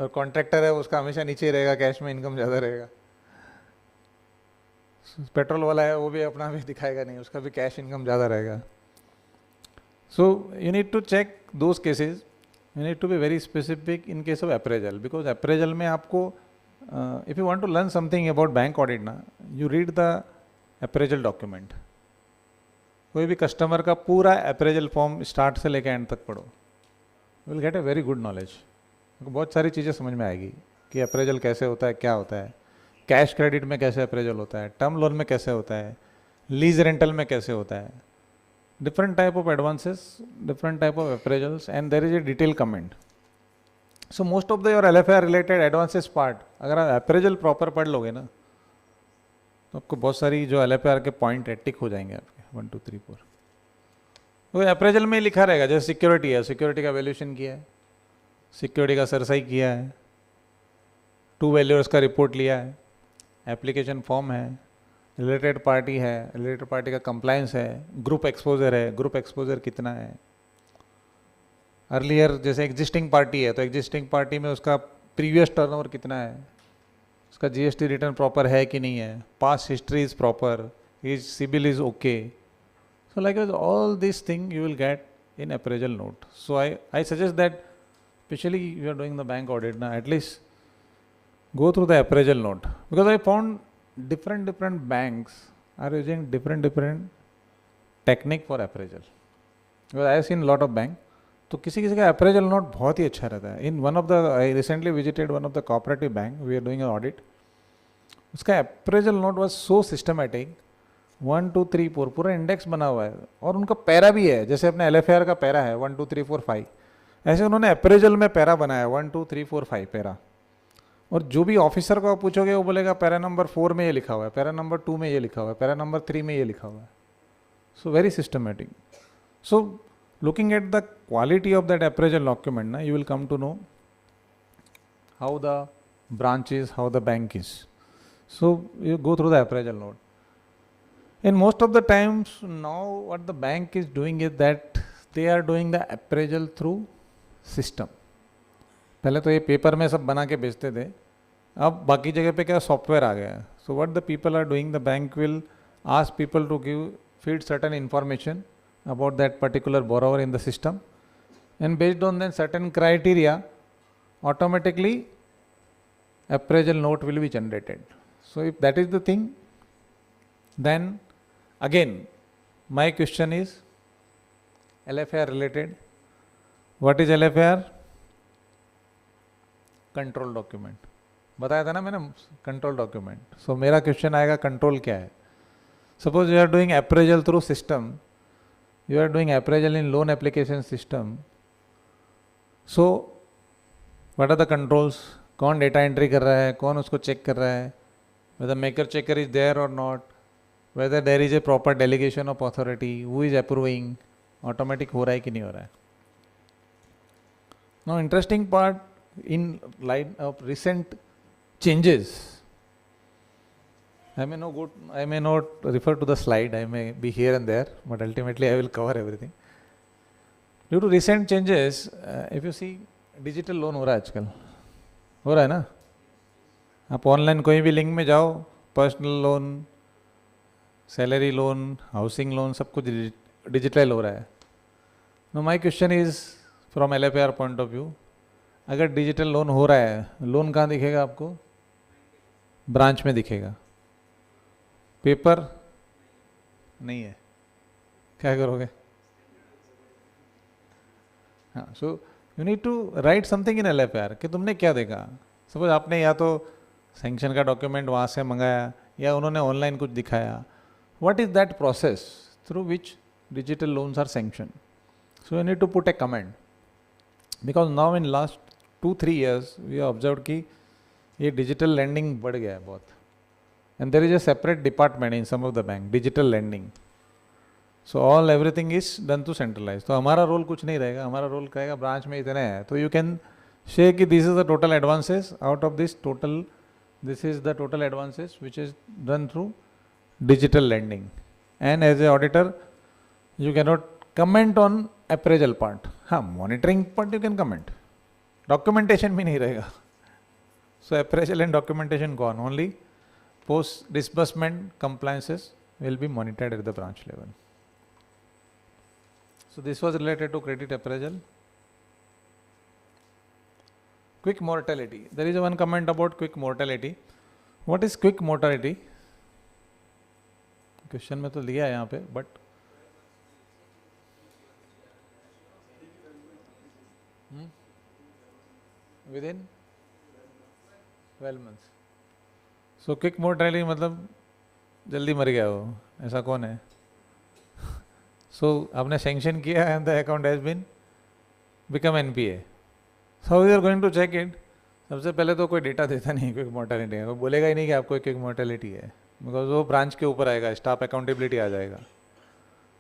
और कॉन्ट्रैक्टर है उसका हमेशा नीचे ही रहेगा, कैश में इनकम ज़्यादा रहेगा. पेट्रोल वाला है वो भी अपना भी दिखाएगा नहीं, उसका भी कैश इनकम ज़्यादा रहेगा. So you need to check those cases. You need to be very specific in case of appraisal, because appraisal में आपको if you want to learn something about bank audit ना, you read the appraisal document. कोई भी customer का पूरा appraisal form start से लेकर and तक पढ़ो, you will get a very good knowledge. बहुत सारी चीज़ें समझ में आएगी कि appraisal कैसे होता है, क्या होता है, कैश क्रेडिट में कैसे appraisal होता है, टर्म लोन में कैसे होता है, लीज रेंटल में कैसे होता है, different type of advances, different type of appraisals, and there is a detailed comment. So most of the your LFR related advances part, अगर आप appraisal proper पढ़ लोगे ना, तो आपको बहुत सारी जो LFR के पॉइंट है टिक हो जाएंगे आपके 1 2 3 4. वो अप्रेजल में लिखा रहेगा, जैसे सिक्योरिटी है, सिक्योरिटी का वैल्यूएशन किया है, सिक्योरिटी का सरसाई किया है, 2 वैल्यूअर्स का रिपोर्ट लिया है, एप्लीकेशन फॉर्म है, रिलेटेड पार्टी है, रिलेटेड पार्टी का कंप्लायंस है, ग्रुप एक्सपोजर है, ग्रुप एक्सपोजर कितना है, अर्लियर जैसे एग्जिस्टिंग पार्टी है तो एग्जिस्टिंग पार्टी में उसका प्रीवियस टर्नओवर कितना है, उसका जीएसटी रिटर्न प्रॉपर है कि नहीं है, past history is proper, is CIBIL is okay. So like all this thing you will get in appraisal note. So I suggest that specially you are doing the bank audit ना, at least go through the appraisal note, because I found different banks are using different technique for appraisal. Because I have seen a lot of bank, तो किसी किसी का appraisal note बहुत ही अच्छा रहता है. In one of the, I recently visited one of the cooperative bank, we are doing an audit. उसका appraisal note was so systematic, 1 2 3 4 पूरा इंडेक्स बना हुआ है, और उनका पैरा भी है, जैसे अपने LFR का पैरा है 1 2 3 4 5, ऐसे उन्होंने appraisal में पैरा बनाया 1 2 3 4 5 पैरा. और जो भी ऑफिसर को आप पूछोगे वो बोलेगा पैरा नंबर 4 में ये लिखा हुआ है, पैरा नंबर 2 में ये लिखा हुआ है, पैरा नंबर 3 में ये लिखा हुआ है. So very systematic. So looking at the quality of that appraisal document ना, you will come to know how the branch is, how the bank is. So you go through the appraisal note. In most of the times now what the bank is doing is that they are doing the appraisal through system. पहले तो ये paper में सब बना के बेचते थे, अब बाकी जगह पे क्या सॉफ्टवेयर आ गया है. So what the people are doing, the bank will ask people to give feed certain information about that particular borrower in the system, and based on then certain criteria automatically appraisal note will be generated. So if that is the thing, then again my question is LFR related. What is LFR? Control document बताया था ना मैंने, control document. सो मेरा question आएगा control क्या है. Suppose you are doing appraisal through system, you are doing appraisal in loan application system. So what are the controls, कौन data entry कर रहा है, कौन उसको चेक कर रहा है, whether maker checker is there और not, whether there is a proper delegation of authority, who is approving, automatic हो रहा है कि नहीं हो रहा है. Now interesting part in light of recent changes, I may not refer to the slide, I may be here and there, but ultimately I will cover everything. Due to recent changes, if you see digital loan हो रहा है आजकल, हो रहा है ना. आप online कोई भी लिंक में जाओ, personal loan, salary loan, housing loan, सब कुछ डिजिटल हो रहा है. Know my question is from LFR point of view, अगर डिजिटल लोन हो रहा है, लोन कहाँ दिखेगा आपको, ब्रांच में दिखेगा, पेपर नहीं है, क्या करोगे. हाँ, so you need to write something in LFR कि तुमने क्या देखा. सपोज आपने या तो सेंक्शन का डॉक्यूमेंट वहाँ से मंगाया या उन्होंने ऑनलाइन कुछ दिखाया, what is that process through which digital loans are sanction. So you need to put a comment, because now in last 2-3 years we have observed कि ये डिजिटल लैंडिंग बढ़ गया है बहुत, and there is a separate department in some of the bank, digital lending. So all everything is done to centralise. तो हमारा role कुछ नहीं रहेगा, हमारा रोल कहेगा ब्रांच में इतने हैं. तो यू कैन से कि this is the total advances, out of this total this is the total advances which is done through digital lending. And as a auditor you cannot comment on appraisal part. हाँ, monitoring part you can comment, documentation भी नहीं रहेगा. So appraisal and documentation gone, only post disbursement compliances will be monitored at the branch level. So this was related to credit appraisal. Quick mortality, there is one comment about quick mortality. What is quick mortality? Question में तो लिया है यहाँ पे, but with in 12 months. So quick mortality मतलब जल्दी मर गया हो, ऐसा कौन है? सो आपने सेंक्शन किया and the account has been become NPA. So we are going to check it. सबसे पहले तो कोई डेटा देता नहीं क्विक मोर्टेलिटी है, वो बोलेगा ही नहीं कि आपको क्विक मोर्टेलिटी है, बिकॉज वो ब्रांच के ऊपर आएगा, स्टाफ अकाउंटेबिलिटी आ जाएगा.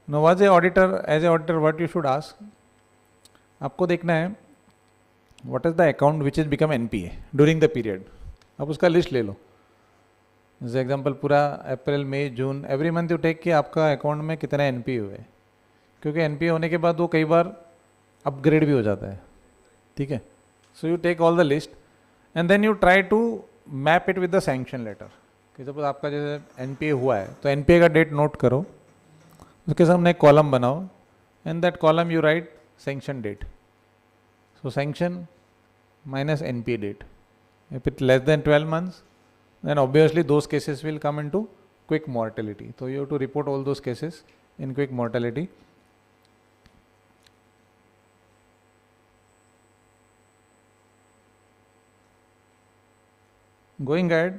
No was a auditor, as a auditor what you should ask, आपको देखना है what is the account which is become NPA during the period. आप उसका लिस्ट ले लो. जैसे एग्जांपल पूरा अप्रैल मई जून एवरी मंथ यू टेक कि आपका अकाउंट में कितना एनपीए हुए, क्योंकि एनपीए होने के बाद वो कई बार अपग्रेड भी हो जाता है. ठीक है. So you take all the list and then you try to map it with the sanction letter. कि सपोज आपका जैसे एनपीए हुआ है तो एनपीए का डेट नोट करो, उसके सामने एक कॉलम बनाओ and that column you write sanction date. So sanction minus NPA date. If it less than 12 months then obviously those cases will come into quick mortality. So you have to report all those cases in quick mortality. Going ahead,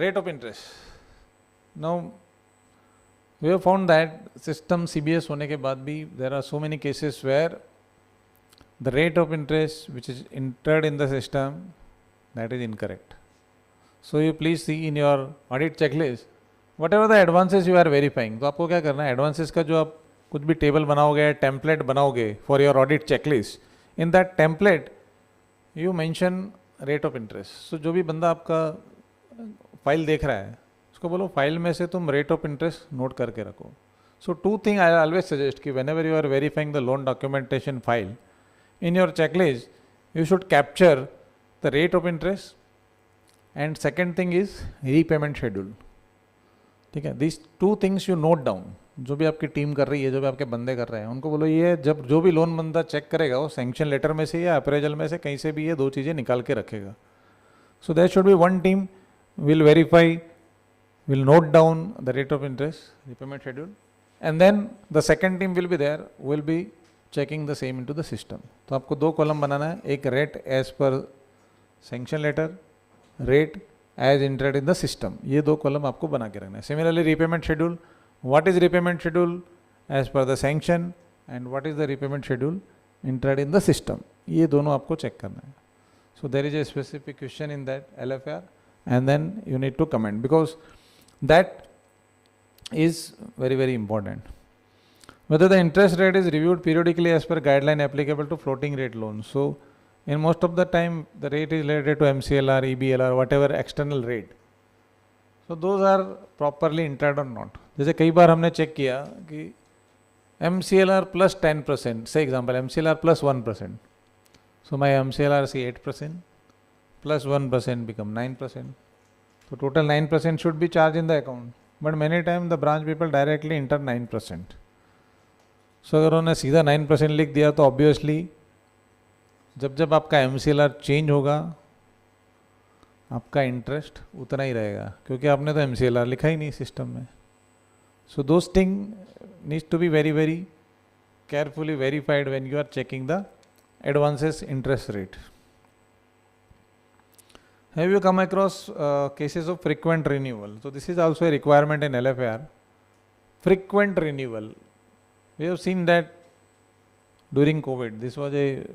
rate of interest. Now we have found that system CBS होने के बाद भी there are so many cases where the rate of interest which is entered in the system, that is incorrect. So you please see in your audit checklist whatever the advances you are verifying. तो आपको क्या करना है, advances का जो आप कुछ भी टेबल बनाओगे, टेम्पलेट बनाओगे for your audit checklist, in that template you mention rate of interest. So जो भी बंदा आपका फाइल देख रहा है उसको बोलो फाइल में से तुम रेट ऑफ इंटरेस्ट नोट करके रखो. So two thing I always suggest कि whenever you are verifying the loan documentation file, in your checklist you should capture the rate of interest and second thing is repayment schedule. ठीक है. these two things you note down. जो भी आपकी team कर रही है, जो भी आपके बंदे कर रहे हैं, उनको बोलो ये जब जो भी लोन बंदा चेक करेगा वो सैंक्शन लेटर में से या अप्रेजल में से कहीं से भी ये दो चीज़ें निकाल के रखेगा. So there should be one team will verify, will note down the rate of interest, repayment schedule, and then the second team will be there, will be checking the same into the system. तो आपको दो column बनाना है, एक rate as per sanction letter, rate as entered in the system. ये दो column आपको बना के रखना है. Similarly repayment schedule, what is repayment schedule as per the sanction and what is the repayment schedule entered in the system. ये दोनों आपको चेक करना है. So there is a specific question in that LFR and then you need to comment because that is very very important. Whether the interest rate is reviewed periodically as per guideline applicable to floating rate loans. So in most of the time the rate is related to MCLR, EBLR, whatever external rate. So those are properly entered or not. जैसे कई बार हमने check किया कि MCLR plus 10%, say example MCLR plus 1%. So my MCLR is 8%. plus 1% become 9%. So total 9% should be charged in the account. But many times the branch people directly enter 9%. So अगर उन्होंने सीधा 9% लिख दिया तो obviously जब जब आपका MCLR चेंज होगा आपका इंटरेस्ट उतना ही रहेगा, क्योंकि आपने तो MCLR लिखा ही नहीं सिस्टम में. So those things needs to be very very carefully verified when you are checking the advances interest rate. Have you come across cases of frequent renewal? So this is also a requirement in LFR. Frequent renewal. We have seen that during COVID. This was a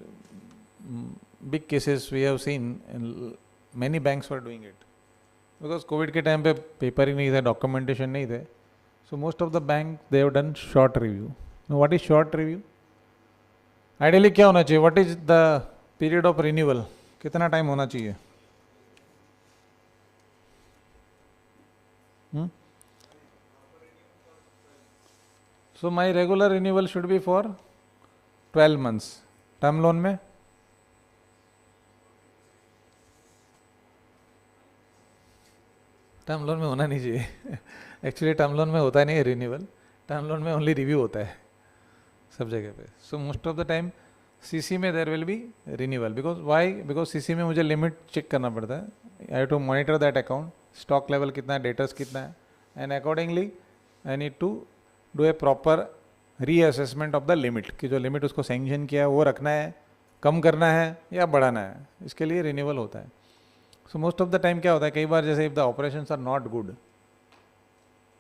big cases we have seen, and many banks were doing it. Because Covid के time पे paper ही नहीं थे, documentation नहीं थे, so most of the bank they have done short review. What is short review? Ideally क्या होना चाहिए? What is the period of renewal? कितना टाइम होना चाहिए? So my regular renewal should be for 12 months. Term loan में होना नहीं चाहिए. एक्चुअली टर्म लोन में होता नहीं है रिन्यूअल, टर्म लोन में ओनली रिव्यू होता है सब जगह पे. So most of the time CC में there will be renewal. Because why? Because CC में मुझे लिमिट चेक करना पड़ता है. I have to monitor that account, stock level कितना है, डेटर्स कितना है, and accordingly I need to do a proper reassessment of the limit, कि जो लिमिट उसको सैंक्शन किया है वो रखना है, कम करना है या बढ़ाना है. इसके लिए रिन्यूअल होता है. So most of the time क्या होता है, कई बार जैसे if the operations are not good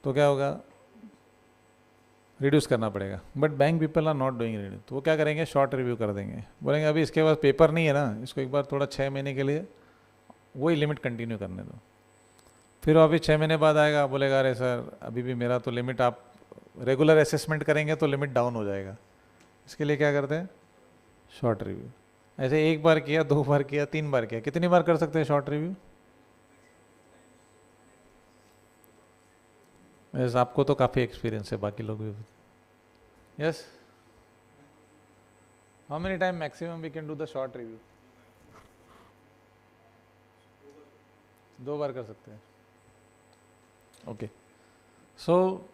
तो क्या होगा, रिड्यूस करना पड़ेगा. But bank people are not doing reduce, तो वो क्या करेंगे, शॉर्ट रिव्यू कर देंगे. बोलेंगे अभी इसके पास पेपर नहीं है ना, इसको एक बार थोड़ा 6 महीने के लिए वही लिमिट कंटिन्यू करने दो. फिर अभी 6 महीने बाद आएगा, बोलेगा अरे सर अभी भी मेरा तो लिमिट, आप रेगुलर असेसमेंट करेंगे तो लिमिट डाउन हो जाएगा. इसके लिए क्या करते हैं, शॉर्ट रिव्यू. ऐसे 1 बार किया, 2 बार किया, 3 बार किया, कितनी बार कर सकते हैं शॉर्ट रिव्यू? यस, आपको तो काफ़ी एक्सपीरियंस है, बाकी लोग भी. Yes, how many time maximum we can do the short review? 2 बार कर सकते हैं. ओके, सो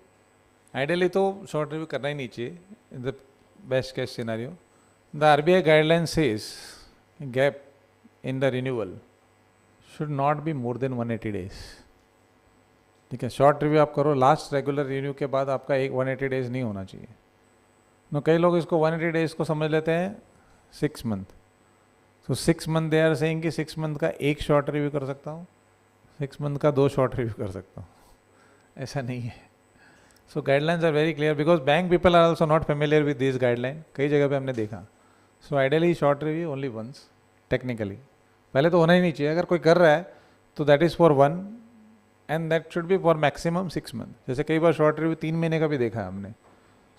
आइडियली तो शॉर्ट रिव्यू करना ही नहीं चाहिए in the best case scenario. The RBI guideline says gap in the renewal should not be more than 180 days. ठीक है, शॉर्ट रिव्यू आप करो, लास्ट रेगुलर रिन्यू के बाद आपका 180 days नहीं होना चाहिए. नो, कई लोग इसको 180 days को समझ लेते हैं 6 month. तो 6 month दे आर सेइंग कि 6 month का 1 शॉर्ट रिव्यू कर सकता हूँ, 6 month का 2 शॉर्ट रिव्यू कर सकता हूँ. ऐसा नहीं है. So guidelines are very clear, because bank people are also not familiar with this guideline. कई जगह पे हमने देखा. So ideally short review only once, technically. पहले तो होना ही नहीं चाहिए. अगर कोई कर रहा है तो that is for 1 and that should be for maximum 6 month. जैसे कई बार शॉर्ट रिव्यू 3 महीने का भी देखा है हमने.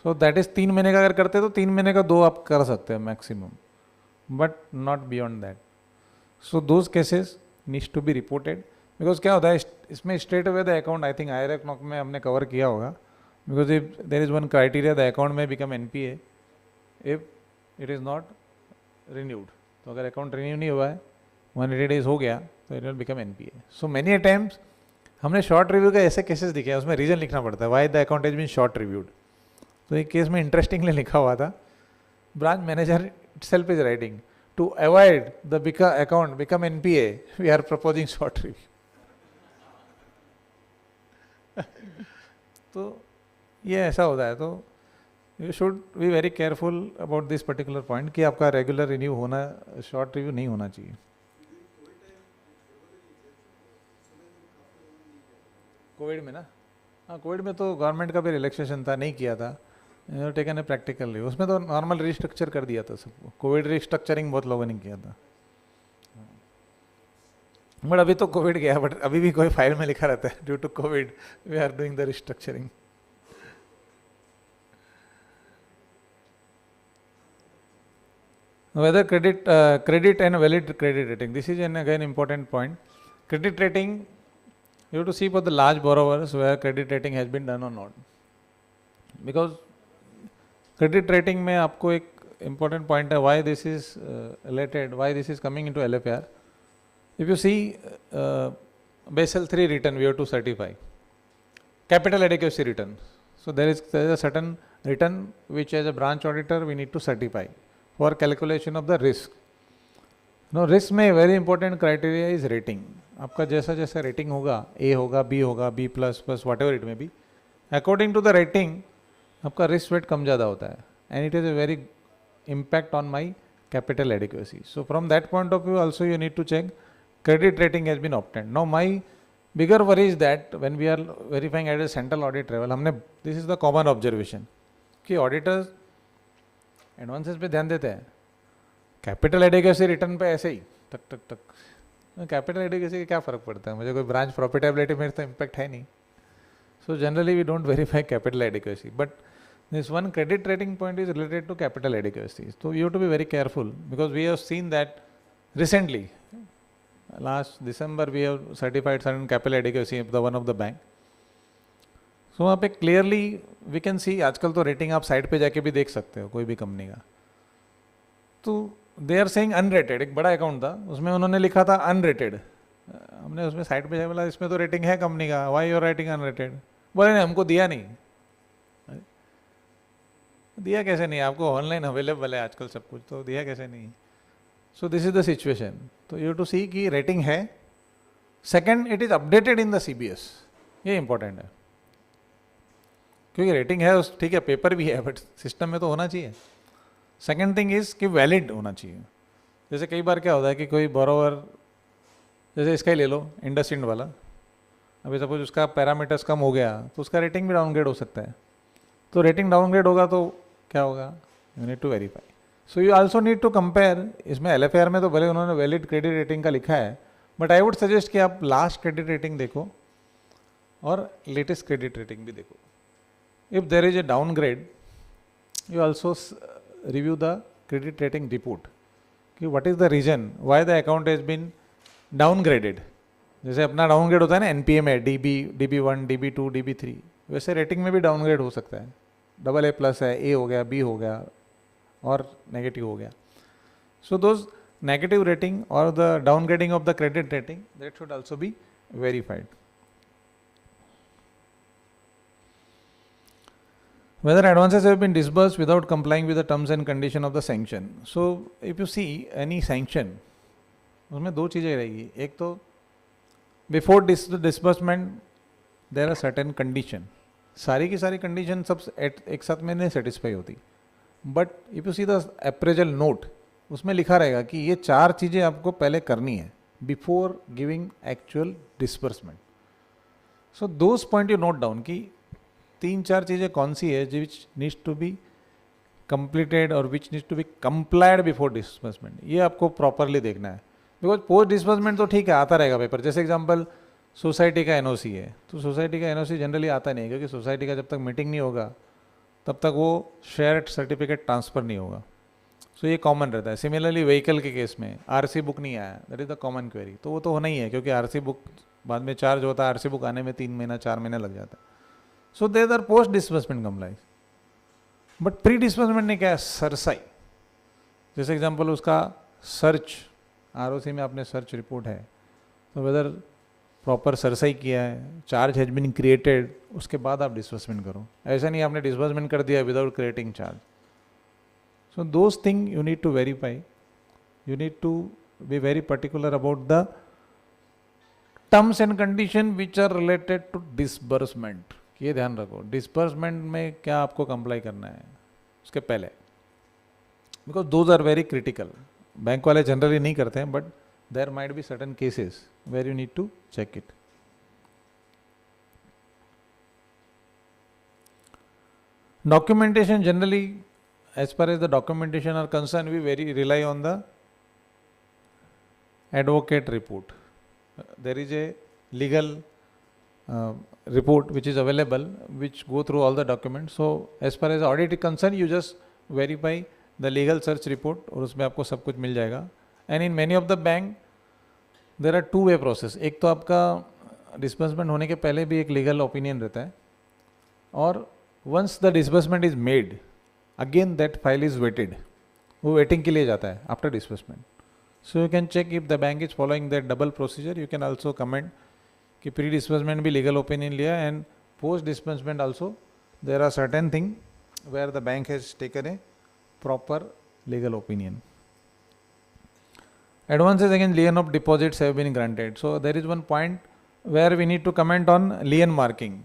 सो दैट इज़ 3 महीने का अगर करते तो 3 महीने का 2 आप कर सकते हैं maximum, but not beyond that. So those cases needs to be reported. Because क्या होता है इसमें, straight away the account, I think IRF नॉक में हमने कवर किया होगा. Because if there is one criteria, the account may become NPA if it is not renewed. तो अगर अकाउंट रिन्यू नहीं हुआ है, 180 days हो गया, तो it will become NPA. So many a times हमने शॉर्ट रिव्यू का ऐसे केसेस दिखे हैं, उसमें रीजन लिखना पड़ता है, why the account has been short reviewed. तो एक केस में इंटरेस्टिंगली लिखा हुआ था, branch manager itself is writing to avoid the account become NPA, we are proposing short review. तो ये ऐसा होता है. तो you should be very careful about this particular point कि आपका रेगुलर रिन्यू होना, शॉर्ट रिव्यू नहीं होना चाहिए. कोविड में ना, हाँ कोविड में तो गवर्नमेंट का भी रिलैक्सेशन था, नहीं किया था, टेकन ए प्रैक्टिकल रिव्यू. उसमें तो नॉर्मल रिस्ट्रक्चर कर दिया था सबको. कोविड रिस्ट्रक्चरिंग बहुत लोगों ने किया था. बट अभी तो कोविड गया, बट अभी भी कोई फाइल में लिखा रहता है due to COVID we are doing the restructuring. Whether credit and valid credit rating, this is an again important point. Credit rating, you have to see for the large borrowers where credit rating has been done or not. Because credit rating में आपको एक important point है, why this is related, why this is coming into LFR. If you see Basel III return we have to certify. Capital adequacy return. So there is a certain return which as a branch auditor we need to certify for calculation of the risk. Now risk में very important criteria is rating. आपका जैसा जैसा rating होगा, A होगा, B होगा, B plus whatever it may be, according to the rating आपका risk weight कम ज़्यादा होता है, and it has a very impact on my capital adequacy. So from that point of view also you need to check credit rating has been obtained. Now my bigger worry is that when we are verifying at a central audit level, हमने, this is the common observation कि auditors advances पे ध्यान देते हैं, capital adequacy return पे ऐसे ही टक टक टक कैपिटल एडिक्वेसी का क्या फ़र्क पड़ता है, मुझे कोई ब्रांच प्रॉफिटेबिलिटी में तो इम्पैक्ट है नहीं. So generally we don't verify capital adequacy, but this one credit rating point is related to capital adequacy. So you have to be very careful because we have seen that recently, last December we have certified certain capital adequacy of the one of the bank. So वहाँ पे clearly we can see, आजकल तो rating आप site पे जाके भी देख सकते हो कोई भी कंपनी का. तो they are saying unrated, एक बड़ा अकाउंट था उसमें उन्होंने लिखा था unrated. हमने उसमें साइट पे जाके बोला इसमें तो रेटिंग है कंपनी का, why you are writing unrated? बोले नहीं हमको दिया नहीं. दिया कैसे नहीं, आपको ऑनलाइन अवेलेबल है आजकल सब कुछ, तो दिया कैसे नहीं. सो दिस इज द सिचुएशन. तो यू टू सी कि रेटिंग है. Second, it is updated in the CBS, ये इंपॉर्टेंट है क्योंकि रेटिंग है ठीक है, पेपर भी है बट सिस्टम में तो होना चाहिए. सेकंड थिंग इज कि वैलिड होना चाहिए. जैसे कई बार क्या होता है कि कोई बोरोवर, जैसे इसका ही ले लो इंडसइंड वाला, अभी सपोज उसका पैरामीटर्स कम हो गया तो उसका रेटिंग भी डाउनग्रेड हो सकता है. तो रेटिंग डाउनग्रेड होगा तो क्या होगा, you need to verify. So you also need to compare. इसमें एलएफआर में तो भले उन्होंने वैलिड क्रेडिट रेटिंग का लिखा है, बट आई वुड सजेस्ट कि आप लास्ट क्रेडिट रेटिंग देखो और लेटेस्ट क्रेडिट रेटिंग भी देखो. If there is a downgrade, you also review the credit rating report कि what is the reason why the account has been downgraded. जैसे अपना downgrade होता है ना एनपीए में, DB1, DB2, DB3, वैसे रेटिंग में भी डाउनग्रेड हो सकता है. AA+ है, A हो गया, B हो गया और नेगेटिव हो गया. सो दोज नेगेटिव रेटिंग और the downgrading of the credit rating, that should also be verified. Whether advances have been disbursed without complying with the terms and condition of the sanction. So if you see any sanction, उसमें दो चीज़ें रहेगी. एक तो before disbursement there are certain condition. सारी की सारी condition सब एक साथ में नहीं सेटिस्फाई होती. But if you see the appraisal note, उसमें लिखा रहेगा कि ये 4 चीज़ें आपको पहले करनी है before giving actual disbursement. So those point you note down कि 3-4 चीज़ें कौन सी है which needs to be completed और which needs to be complied before disbursement. ये आपको प्रॉपरली देखना है. बिकॉज पोस्ट डिसबर्समेंट तो ठीक है, आता रहेगा पेपर. जैसे एग्जांपल सोसाइटी का एनओसी है, तो सोसाइटी का एनओसी जनरली आता नहीं है क्योंकि सोसाइटी का जब तक मीटिंग नहीं होगा तब तक वो शेयर सर्टिफिकेट ट्रांसफ़र नहीं होगा. सो ये कॉमन रहता है. सिमिलरली व्हीकल के केस में आरसी बुक नहीं आया, that is the common query, तो वो तो होना ही है क्योंकि आरसी बुक बाद में चार्ज होता है. आरसी बुक आने में 3 महीना 4 महीने लग जाता है. So there are post disbursement compliance. But pre disbursement ने क्या है, सरसाई. जैसे एग्जाम्पल उसका सर्च, आरओसी में आपने सर्च रिपोर्ट है, तो वेदर प्रॉपर सरसाई किया है, चार्ज हैज बीन क्रिएटेड, उसके बाद आप डिसबर्समेंट करो. ऐसा नहीं आपने डिसबर्समेंट कर दिया without creating charge. So those thing you need to verify. You need to be very particular about the terms and condition which are related to disbursement. ये ध्यान रखो डिसबर्समेंट में क्या आपको कंप्लाई करना है उसके पहले, because those are very critical. Bank वाले जनरली नहीं करते हैं, but there might be certain cases where you need to check it. Documentation generally, as far as the documentation are concerned, we very rely on the advocate report. There is a legal report which is available, which go through all the documents. So as far as audit is concerned, you just verify the legal search report और उसमें आपको सब कुछ मिल जाएगा. And in many of the bank there are two-way process. एक तो आपका disbursement होने के पहले भी एक लीगल ओपिनियन रहता है, और once the disbursement is made, again that file is waited. वो वेटिंग के लिए जाता है after disbursement. So you can check if the bank is following that double procedure. You can also comment कि pre disbursement भी legal opinion लिया, and post disbursement also there are certain thing where the bank has taken a proper legal opinion. Advances against lien of deposits have been granted. So there is one point where we need to comment on lien marking.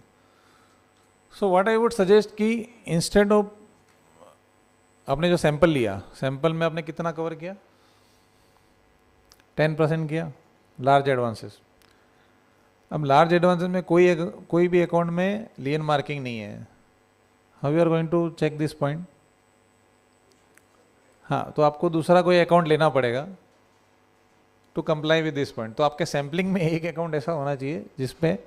So what I would suggest कि instead of आपने जो sample लिया, sample में आपने कितना cover किया, 10% किया large advances. अब लार्ज एडवांसेस में कोई भी अकाउंट में लियन मार्किंग नहीं है. How you are going to check this point? हाँ, तो आपको दूसरा कोई अकाउंट लेना पड़ेगा to comply with this point. तो आपके सैम्पलिंग में एक अकाउंट ऐसा होना चाहिए जिसपे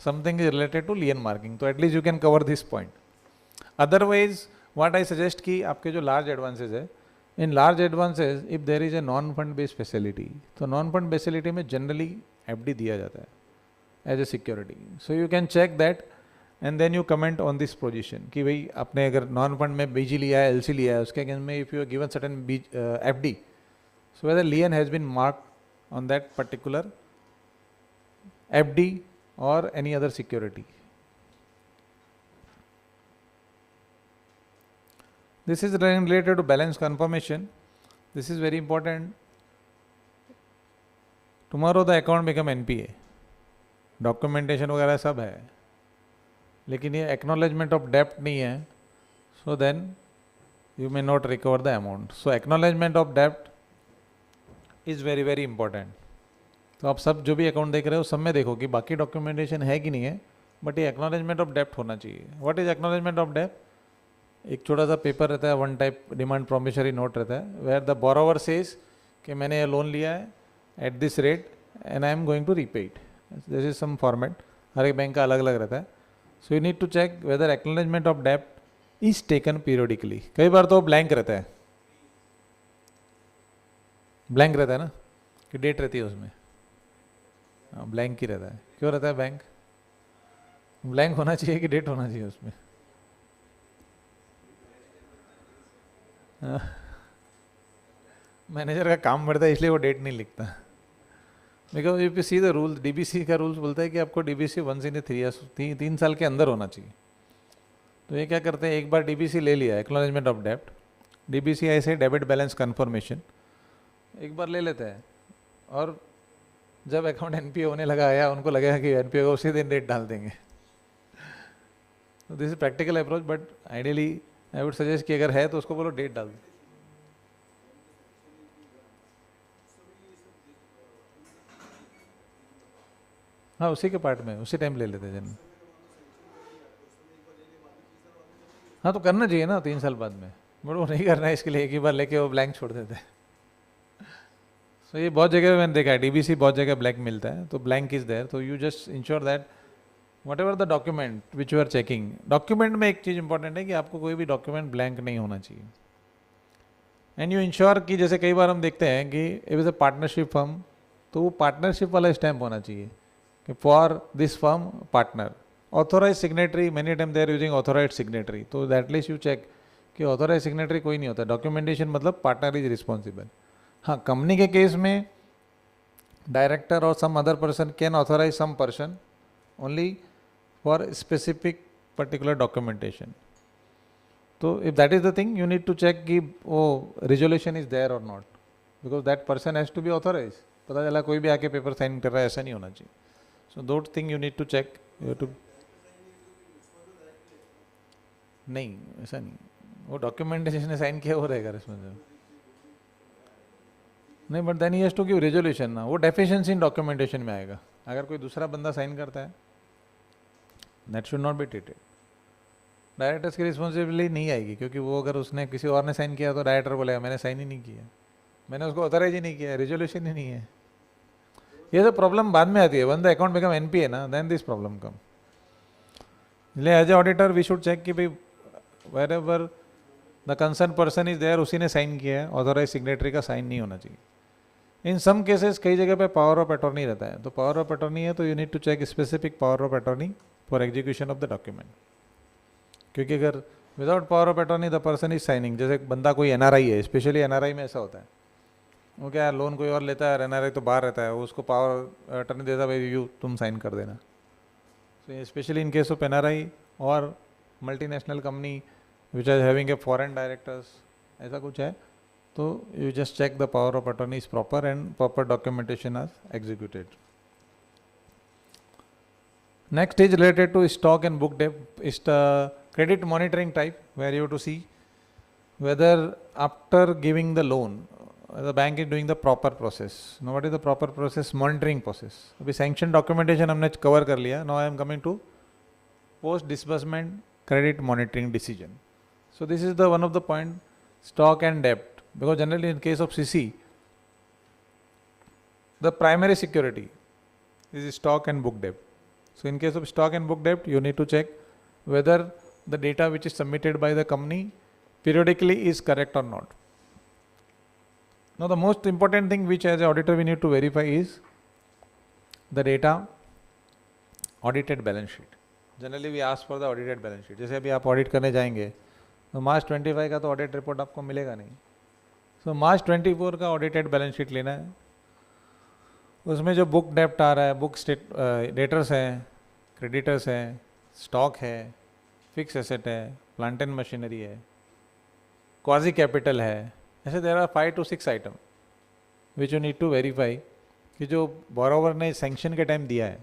something is related to lien marking, तो at least you can cover this point. Otherwise what I suggest कि आपके जो लार्ज एडवांसेज है, in large advances if there is a non fund based facility, तो नॉन फंड फैसिलिटी में generally FD दिया जाता है as a security. So you can check that and then you comment on this position कि भाई आपने अगर non fund में बीजी लिया है, एलसी लिया है, उसके अगेंस्ट में if you are given certain FD, so whether lien has been marked on that particular FD और any other security. This is related to balance confirmation. This is very important. Tomorrow the account become NPA. Documentation वगैरह सब है, लेकिन ये acknowledgement of debt नहीं है, so then you may not recover the amount. So acknowledgement of debt is very very important. तो आप सब जो भी अकाउंट देख रहे हो सब में देखो कि बाकी डॉक्यूमेंटेशन है कि नहीं है, बट ये एक्नॉलेजमेंट ऑफ डेप्ट होना चाहिए। व्हाट इज एक्नॉलेजमेंट ऑफ डेप्ट? एक छोटा सा पेपर रहता है, one type demand promissory note रहता है, वेयर द बोरोवर सेज कि मैंने ये लोन लिया है at this rate and I am going to repay it. This is some format, हर एक बैंक का अलग अलग रहता है। So you need to check whether acknowledgement of डेप्ट इज टेकन पीरियडिकली। कई बार तो ब्लैंक रहता है, ब्लैंक रहता है ना, कि डेट रहती है उसमें, ब्लैंक ही रहता है। क्यों रहता है बैंक? ब्लैंक होना चाहिए कि डेट होना चाहिए उसमें? मैनेजर का काम बढ़ता है इसलिए वो डेट नहीं लिखता। Because if you see the rule, DBC का रूल्स बोलता है कि आपको डीबीसी वंस इन 3 ईयर्स, 3 साल के अंदर होना चाहिए। तो ये क्या करते हैं, एक बार डीबीसी ले लिया, एक्नॉलेजमेंट ऑफ डेप्ट, डीबीसी ऐसे डेबिट बैलेंस कन्फर्मेशन एक बार ले लेते हैं, और जब अकाउंट एनपीए होने लगा या उनको लगेगा कि एनपीए को उसी दिन डेट डाल देंगे। तो this is practical approach, but ideally I would suggest कि अगर है तो उसको बोलो डेट डाल दो। हाँ, उसी के पार्ट में उसी टाइम ले लेते जन। हाँ, तो करना चाहिए ना 3 साल बाद में, बट वो नहीं करना है, इसके लिए एक ही बार लेके वो ब्लैंक छोड़ देते हैं। सो ये बहुत जगह मैंने देखा है, डीबीसी बहुत जगह ब्लैंक मिलता है, तो ब्लैंक इज देयर। तो you just ensure that whatever the document which you are checking, document में एक चीज़ इंपॉर्टेंट है कि आपको कोई भी डॉक्यूमेंट ब्लैंक नहीं होना चाहिए। एंड यू इंश्योर कि जैसे कई बार हम देखते हैं कि it is a partnership firm, तो वो पार्टनरशिप वाला स्टैम्प होना चाहिए कि for this firm partner. Authorise signatory, many time they are using authorise signatory, तो दैट लीस्ट यू चेक कि ऑथोराइज सिग्नेटरी कोई नहीं होता। डॉक्यूमेंटेशन मतलब पार्टनर इज रिस्पॉन्सिबल। हाँ, कंपनी के केस में डायरेक्टर और some other person can authorise some person only for specific particular documentation. तो if that is the thing, you need to check कि वो रिजोल्यूशन इज देयर और not, because that person has to be authorise. पता चला कोई भी आके paper sign कर रहा है, ऐसा नहीं होना चाहिए। So those thing you need to check. नहीं, ऐसा नहीं, वो डॉक्यूमेंटेशन ने साइन किया वो रहेगा रिस्पॉन्सिबल। नहीं, but then he has to give resolution ना, वो डेफिशिएंसी इन डॉक्यूमेंटेशन में आएगा। अगर कोई दूसरा बंदा साइन करता है, that should not be treated. Directors की रिस्पॉन्सिबिलिटी नहीं आएगी, क्योंकि वो अगर उसने किसी और ने साइन किया तो डायरेक्टर बोलेगा मैंने साइन ही नहीं किया, मैंने उसको ऑथराइज ही नहीं किया, रेजोल्यूशन ही नहीं है। ये सब प्रॉब्लम बाद में आती है, when the account become NPA ना, देन दिस प्रॉब्लम कम। इसलिए as a auditor we should check कि भाई wherever the concern person is there, उसी ने साइन किया है, ऑथोराइज सिग्नेटरी का साइन नहीं होना चाहिए। इन सम केसेस कई जगह पे पावर ऑफ अटॉर्नी रहता है, तो पावर ऑफ अटॉर्नी है तो you need to check specific power of attorney for execution of the document. क्योंकि अगर without power of attorney the person is signing, जैसे बंदा कोई एनआरआई है, स्पेशली एनआरआई में ऐसा होता है, वो क्या लोन कोई और लेता है, एनआरआई तो बाहर रहता है, वो उसको पावर अटॉर्नी देता है, भाई यू तुम साइन कर देना। So specially in case of NRI और multinational company which are having a foreign directors, ऐसा कुछ है, तो you just check the power of attorney is proper and proper documentation are executed. Next is related to stock and book डेप्ट, is the credit monitoring type, where you have to see whether after giving the loan the bank is doing the proper process. Now what is the proper process? Monitoring process. अभी sanction documentation हमने cover कर लिया. Now I am coming to post disbursement credit monitoring decision. So this is the one of the point, stock and debt, because generally in case of CC the primary security is stock and book debt. So in case of stock and book debt, you need to check whether the data which is submitted by the company periodically is correct or not. Now the most important thing which as an auditor we need to verify is the data audited balance sheet. Generally we ask for the audited balance sheet. जैसे अभी आप audit करने जाएंगे तो मार्च 25 का तो audit report आपको मिलेगा नहीं. सो मार्च 24 का ऑडिटेड बैलेंस शीट लेना है. उसमें जो बुक डेप्ट आ रहा है, बुक डेटर्स हैं, क्रेडिटर्स हैं, स्टॉक है, फिक्स एसेट है, प्लांट एंड मशीनरी है, क्वाजी कैपिटल है, ऐसे there are 5 to 6 item which you need to verify कि जो बोरोवर ने सैंक्शन के टाइम दिया है,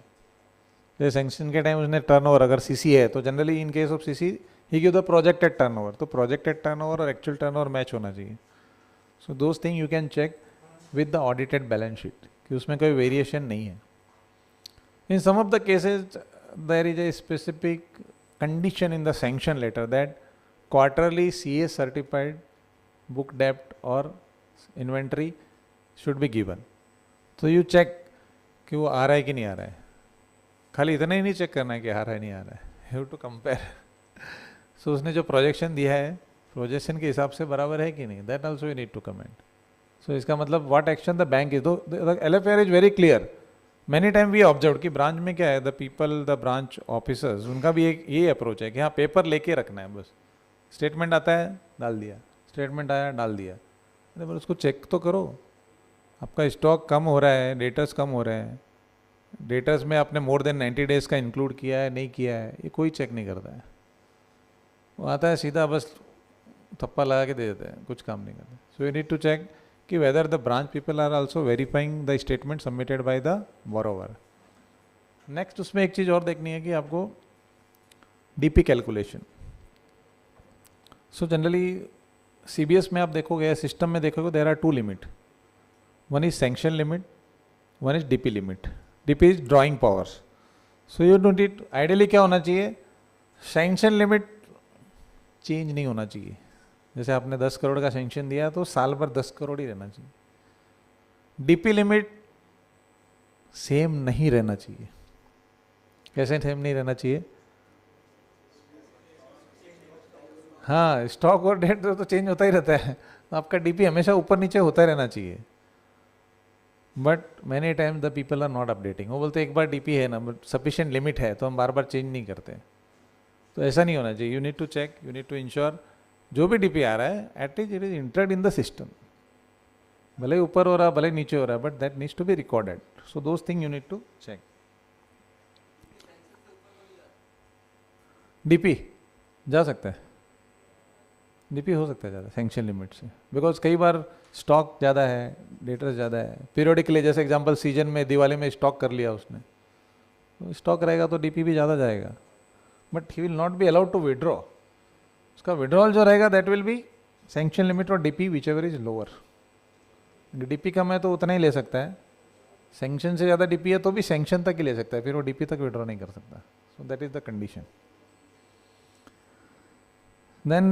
जैसे सैंक्शन के टाइम उसने टर्नओवर अगर सीसी है तो generally in case of CC ही गिव द प्रोजेक्टेड टर्नओवर, तो प्रोजेक्टेड टर्नओवर और एक्चुअल टर्नओवर मैच होना चाहिए. So those thing you can check with the audited balance sheet कि उसमें कोई वेरिएशन नहीं है. In some of the cases there is a specific condition in the sanction letter that quarterly CA certified book डेप्ट और inventory should be given. तो you check कि वो आ रहा है कि नहीं आ रहा है. खाली इतना ही नहीं चेक करना है कि आ रहा है नहीं आ रहा है, हैव टू कंपेयर. सो उसने जो प्रोजेक्शन दिया है प्रोजेक्शन के हिसाब से बराबर है कि नहीं, that also you need to comment. So इसका मतलब what action the bank is, दो LFR is very clear. Many time we observe कि ब्रांच में क्या है, the people the branch officers उनका भी एक ये अप्रोच है कि हाँ पेपर लेके रखना है, बस स्टेटमेंट आता है डाल दिया, स्टेटमेंट आया डाल दिया. अरे पर उसको चेक तो करो. आपका स्टॉक कम हो रहा है, डेटर्स कम हो रहे हैं, डेटर्स में आपने मोर देन 90 डेज का इंक्लूड किया है नहीं किया है, ये कोई चेक नहीं करता है. वो आता है सीधा बस थप्पा लगा के दे देते हैं, कुछ काम नहीं करते. So you need to check कि whether the branch people are also verifying the statement submitted by the borrower. Next उसमें एक चीज़ और देखनी है कि आपको DP calculation. So generally CBS में आप देखोगे, सिस्टम में देखोगे, there are 2 limit. One is sanction limit, one is DP limit. DP is drawing powers. So you don't it, ideally क्या होना चाहिए, सैंक्शन लिमिट चेंज नहीं होना चाहिए. जैसे आपने 10 करोड़ का सैंक्शन दिया तो साल भर 10 करोड़ ही रहना चाहिए. DP लिमिट सेम नहीं रहना चाहिए. कैसे सेम नहीं रहना चाहिए? हाँ, स्टॉक और डेट तो चेंज होता ही रहता है. आपका DP हमेशा ऊपर नीचे होता ही रहना चाहिए. But many time the people are not updating. वो बोलते एक बार DP है ना, सफिशिएंट लिमिट है तो हम बार बार चेंज नहीं करते. तो ऐसा नहीं होना चाहिए. You need to check, you need to ensure जो भी DP आ रहा है at least it is entered in the system. भले ऊपर हो रहा भले नीचे हो रहा है, but that needs to be recorded. So those thing you need to check. DP जा सकता है, DP हो सकता है ज़्यादा सैंक्शन लिमिट से, बिकॉज कई बार स्टॉक ज़्यादा है, डेटर्स ज़्यादा है. पीरियडिकली जैसे एग्जांपल सीजन में दिवाली में स्टॉक कर लिया उसने, तो स्टॉक रहेगा तो DP भी ज़्यादा जाएगा. But he will not be allowed to withdraw. उसका विड्रॉल जो रहेगा that will be sanction limit और DP whichever is lower. DP कम है तो उतना ही ले सकता है, सैंक्शन से ज़्यादा DP है तो भी सैंक्शन तक ही ले सकता है, फिर वो DP तक विड्रॉ नहीं कर सकता. सो that is the condition. Then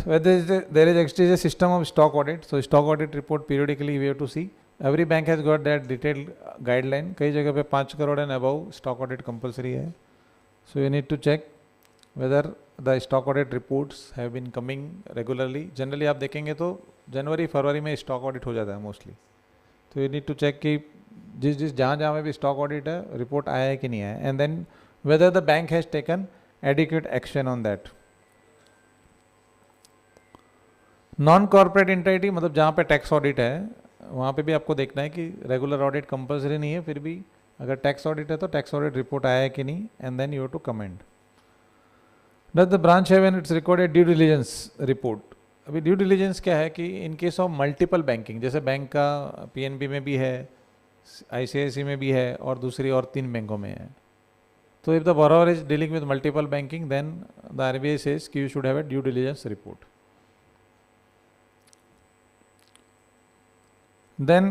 whether there is actually a system of stock audit. So stock audit report periodically we have to see. Every bank has got that detailed guideline. कई जगह पे 5 crore and above stock audit compulsory है. So you need to check whether the stock audit reports have been coming regularly. Generally आप देखेंगे तो जनवरी फरवरी में stock audit हो जाता है mostly. तो you need to check कि जिस जहाँ में भी stock audit है report आया है कि नहीं आया, and then whether the bank has taken adequate action on that. Non corporate entity मतलब जहाँ पे टैक्स ऑडिट है वहाँ पे भी आपको देखना है कि रेगुलर ऑडिट कंपलसरी नहीं है, फिर भी अगर टैक्स ऑडिट है तो टैक्स ऑडिट रिपोर्ट आया है कि नहीं, and then you have to comment. Does the branch have an its recorded due diligence report. अभी ड्यू डिलिजेंस क्या है कि in case of multiple banking, जैसे बैंक का PNB में भी है, ICICI में भी है और दूसरी और 3 बैंकों में है. तो if the borrower is dealing with multiple banking then the RBI says कि you should have a due diligence report. Then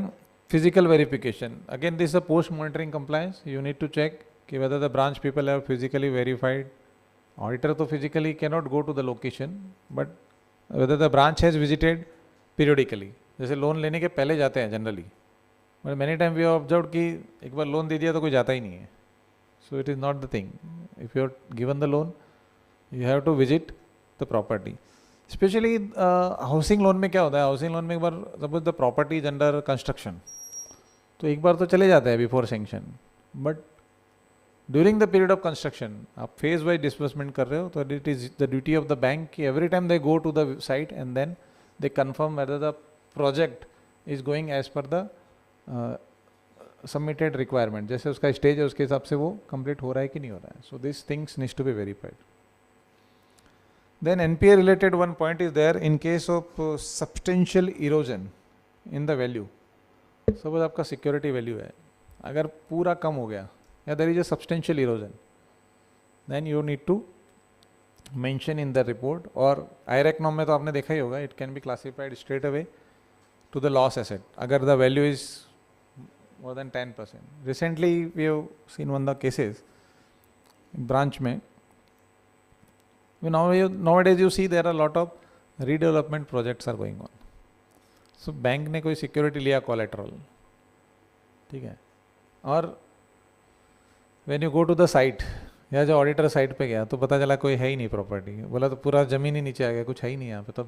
physical verification. Again, this is a post monitoring compliance. You need to check कि whether the branch people have physically verified. Auditor तो physically cannot go to the location, but whether the branch has visited periodically. जैसे loan लेने के पहले जाते हैं generally, but many time we observe कि एक बार लोन दे दिया तो कोई जाता ही नहीं है. So it is not the thing. If you are given the loan you have to visit the property. Specially housing loan में क्या होता है, हाउसिंग लोन में एक बार suppose the property is under construction, तो एक बार तो चले जाते हैं before sanction, but during the period of construction आप फेज वाइज डिस्बर्समेंट कर रहे हो, तो it is the duty of the bank कि every time they go to the site and then they confirm whether the project is going as per the submitted requirement. जैसे उसका stage है उसके हिसाब से वो कंप्लीट हो रहा है कि नहीं हो रहा है. So this things needs to be verified. Then NPA related one point is there in case of substantial erosion in the value. Suppose आपका security value है, अगर पूरा कम हो गया या there is a substantial erosion, then you need to mention in the report. और IRAC norm में तो आपने देखा ही होगा, it can be classified straight away to the loss asset अगर the value is more than 10%. Recently we have seen one of the cases branch में. Nowadays you see there are a lot of redevelopment projects are going on. So bank ने कोई security लिया collateral, ठीक है, और when you go to the site या जो auditor site पे गया तो पता चला कोई है ही नहीं प्रॉपर्टी. बोला तो पूरा जमीन ही नीचे आ गया, कुछ है ही नहीं यहाँ पे, तो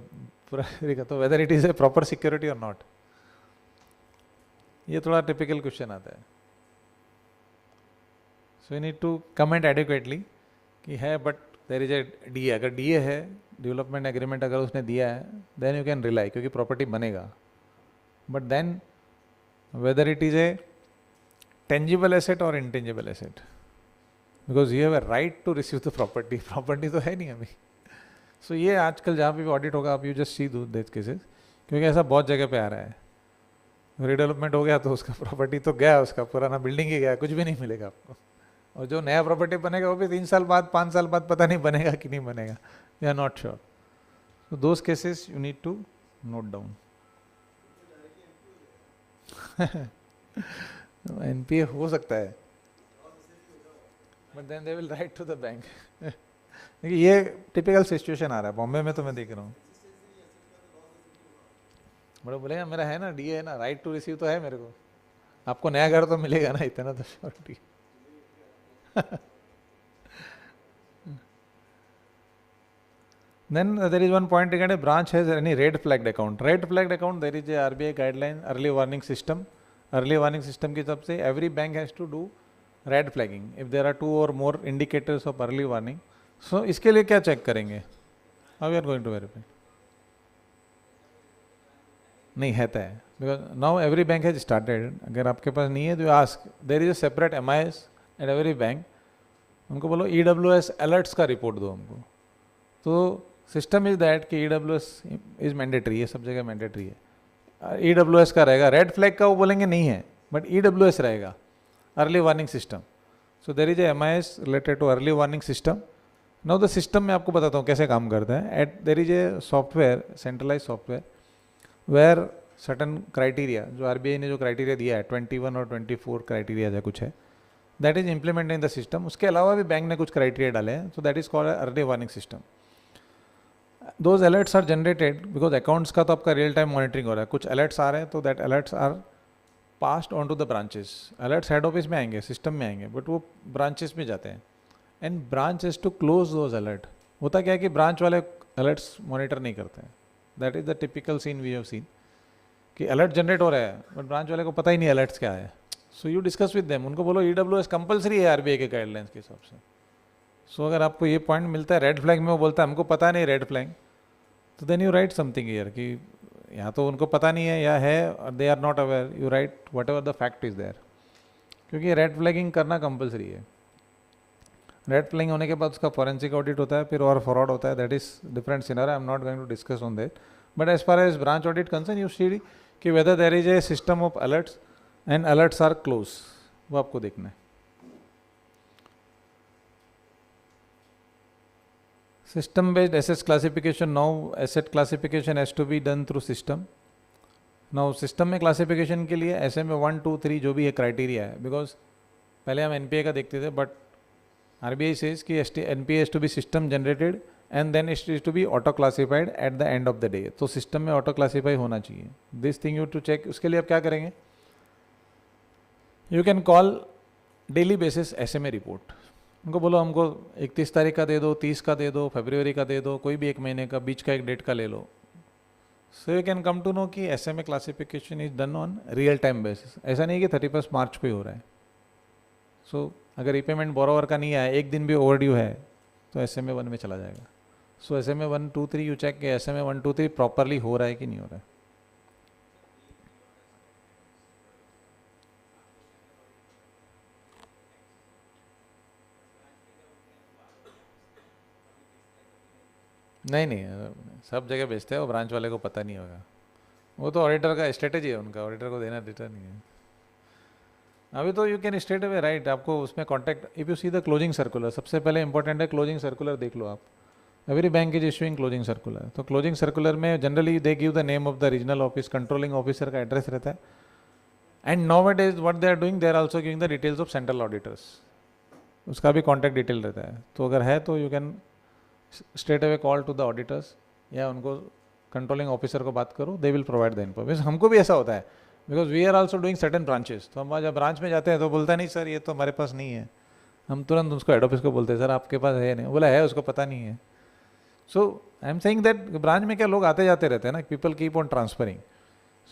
पूरा तो whether it is a proper security और नॉट. ये थोड़ा टिपिकल क्वेश्चन आता है. So you need to comment adequately कि है, but there is a D. अगर डी है, डेवलपमेंट एग्रीमेंट अगर उसने दिया है, देन यू कैन रिलाई, क्योंकि प्रॉपर्टी बनेगा. But then whether it is a tangible asset और intangible asset, because you have a right to receive the property. Property तो है नहीं अभी. सो ये आजकल जहाँ पे भी ऑडिट होगा आप you just see this cases, क्योंकि ऐसा बहुत जगह पे आ रहा है. रीडेवलपमेंट हो गया तो उसका प्रॉपर्टी तो गया, उसका पुराना बिल्डिंग ही गया, कुछ भी नहीं मिलेगा आपको. और जो नया प्रॉपर्टी बनेगा वो भी 3 साल बाद 5 साल बाद पता नहीं बनेगा कि नहीं बनेगा, we are not sure. So those cases you need to note down. NPA हो सकता है, but then they will write to the bank. देखिए ये टिपिकल सिचुएशन आ रहा है बॉम्बे में, तो मैं देख रहा हूँ. बड़ा बोलेगा मेरा है ना, डी है ना, राइट टू रिसीव तो है मेरे को. आपको नया घर तो मिलेगा ना, इतना तो surety. Then there is one point regarding branch has any red flagged account. Red flagged account, there is a RBI guideline, early warning system. Early warning system की तरफ से every bank has to do red flagging if there are 2 or more indicators of early warning. So इसके लिए क्या check करेंगे? How we are going to verify? नहीं है तो है, because now every bank has started. अगर आपके पास नहीं है तो ask. There is a separate MIS at every bank. उनको बोलो EWS alerts का रिपोर्ट दो हमको. तो सिस्टम इज दैट कि EWS इज मैंडेटरी है, सब जगह मैंडेटरी है. EWS का रहेगा, रेड फ्लैग का वो बोलेंगे नहीं है, बट EWS रहेगा, early warning system. So there is a MIS related to early warning system. Now the system में आपको बताता हूँ कैसे काम करता है. At there is a software, centralise software, where certain criteria, जो RBI ने जो क्राइटेरिया दिया है 21 और 24 क्राइटेरिया या कुछ है, that is implement in the system. उसके अलावा भी बैंक ने कुछ क्राइटेरिया डाले हैं, so that is called early warning system. Those alerts are generated because accounts का तो आपका रियल टाइम मॉनिटरिंग हो रहा है. कुछ अलर्ट्स आ रहे हैं तो that alerts are passed on to the branches. Alerts head office में आएंगे, सिस्टम में आएंगे, बट वो ब्रांचेस में जाते हैं. And branch is to close those alert. होता क्या है कि ब्रांच वाले अलर्ट्स मॉनिटर नहीं करते हैं. That is the typical scene we have seen कि अलर्ट जनरेट हो रहा है बट ब्रांच वाले को पता ही नहीं अलर्ट्स क्या है. So you discuss with them, उनको बोलो EWS कंपलसरी है RBI के गाइडलाइंस के हिसाब से. सो अगर आपको ये पॉइंट मिलता है रेड फ्लैग में, वो बोलता है हमको पता नहीं रेड फ्लैग, तो then you write something here कि या तो उनको पता नहीं है या है, और they are not aware. You write whatever the fact is there, क्योंकि रेड फ्लैगिंग करना कंपलसरी है. रेड फ्लैगिंग होने के बाद उसका फॉरेंसिक ऑडिट होता है, फिर और फ्रॉड होता है. That is different scenario, I am not going to discuss on that. But as far as branch audit concern, you see कि whether there is a system of alerts and alerts are close, वो आपको देखना है. System based assets classification, now asset classification has to be done through system. Now system में classification के लिए SMA 1, 2, 3 जो भी है criteria है, because पहले हम NPA का देखते थे, but RBI says कि NPA has to be system generated and then it is to be auto classified at the end of the day. तो system में auto classify होना चाहिए. This thing you to check. उसके लिए आप क्या करेंगे? You can call daily basis SMA report. उनको बोलो हमको 31 तारीख का दे दो, 30 का दे दो, फरवरी का दे दो, कोई भी एक महीने का, बीच का एक डेट का ले लो. So you can come to know कि SMA classification is done on real time basis. ऐसा नहीं कि 31 मार्च को ही हो रहा है. सो अगर रीपेमेंट बोरोवर का नहीं आया, एक दिन भी ओवरड्यू है, तो SMA 1 में चला जाएगा. सो SMA 1, 2, 3 यू चेक कि SMA 1, 2, 3 प्रॉपरली हो रहा है कि नहीं हो रहा है. नहीं नहीं, सब जगह बेचते हैं, वो ब्रांच वाले को पता नहीं होगा. वो तो ऑडिटर का स्ट्रेटेजी है उनका, ऑडिटर को देना देता नहीं है. अभी तो you can straight away write, आपको उसमें contact. If you see the closing circular, सबसे पहले इंपॉर्टेंट है क्लोजिंग सर्कुलर देख लो आप. Every bank is issuing closing circular. तो क्लोजिंग सर्कुलर में generally they give the name of the regional office, controlling officer का एड्रेस रहता है. And nowadays what they are doing, they are also giving the details of central auditors. उसका भी contact detail रहता है. तो अगर है तो you can straight away call to the auditors, या उनको कंट्रोलिंग ऑफिसर को बात करो, they will provide the information. हमको भी ऐसा होता है, because we are also doing certain branches. तो हम जब ब्रांच में जाते हैं तो बोलता नहीं सर ये तो हमारे पास नहीं है. हम तुरंत उसको हेड ऑफिस को बोलते हैं सर आपके पास है नहीं. बोला है, उसको पता नहीं है. So I am saying that branch में क्या लोग आते जाते रहते हैं ना, people keep on transferring.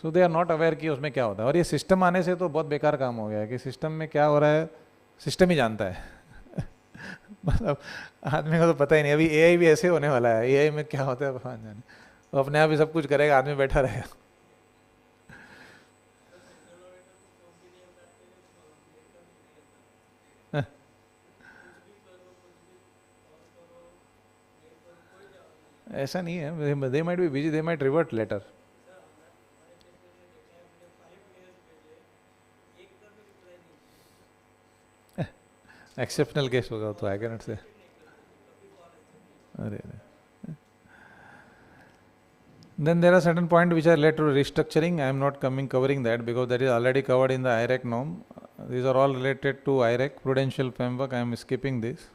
So they are not aware कि उसमें क्या होता है. और ये सिस्टम आने से तो बहुत बेकार काम हो गया है कि सिस्टम में क्या हो रहा है सिस्टम ही जानता है. मतलब आदमी को तो पता ही नहीं. अभी AI भी ऐसे होने वाला है. AI में क्या होता है भगवान जाने. वो अपने आप ही सब कुछ करेगा, आदमी बैठा रहेगा. ऐसा नहीं है, they might be busy, they might revert later. Exceptional case होगा तो आई कैन नॉट से. अरे then there are certain points which are related to restructuring. I am not covering that because that is already covered in the IRAC norm. These are all related to IRAC prudential framework. I am skipping this.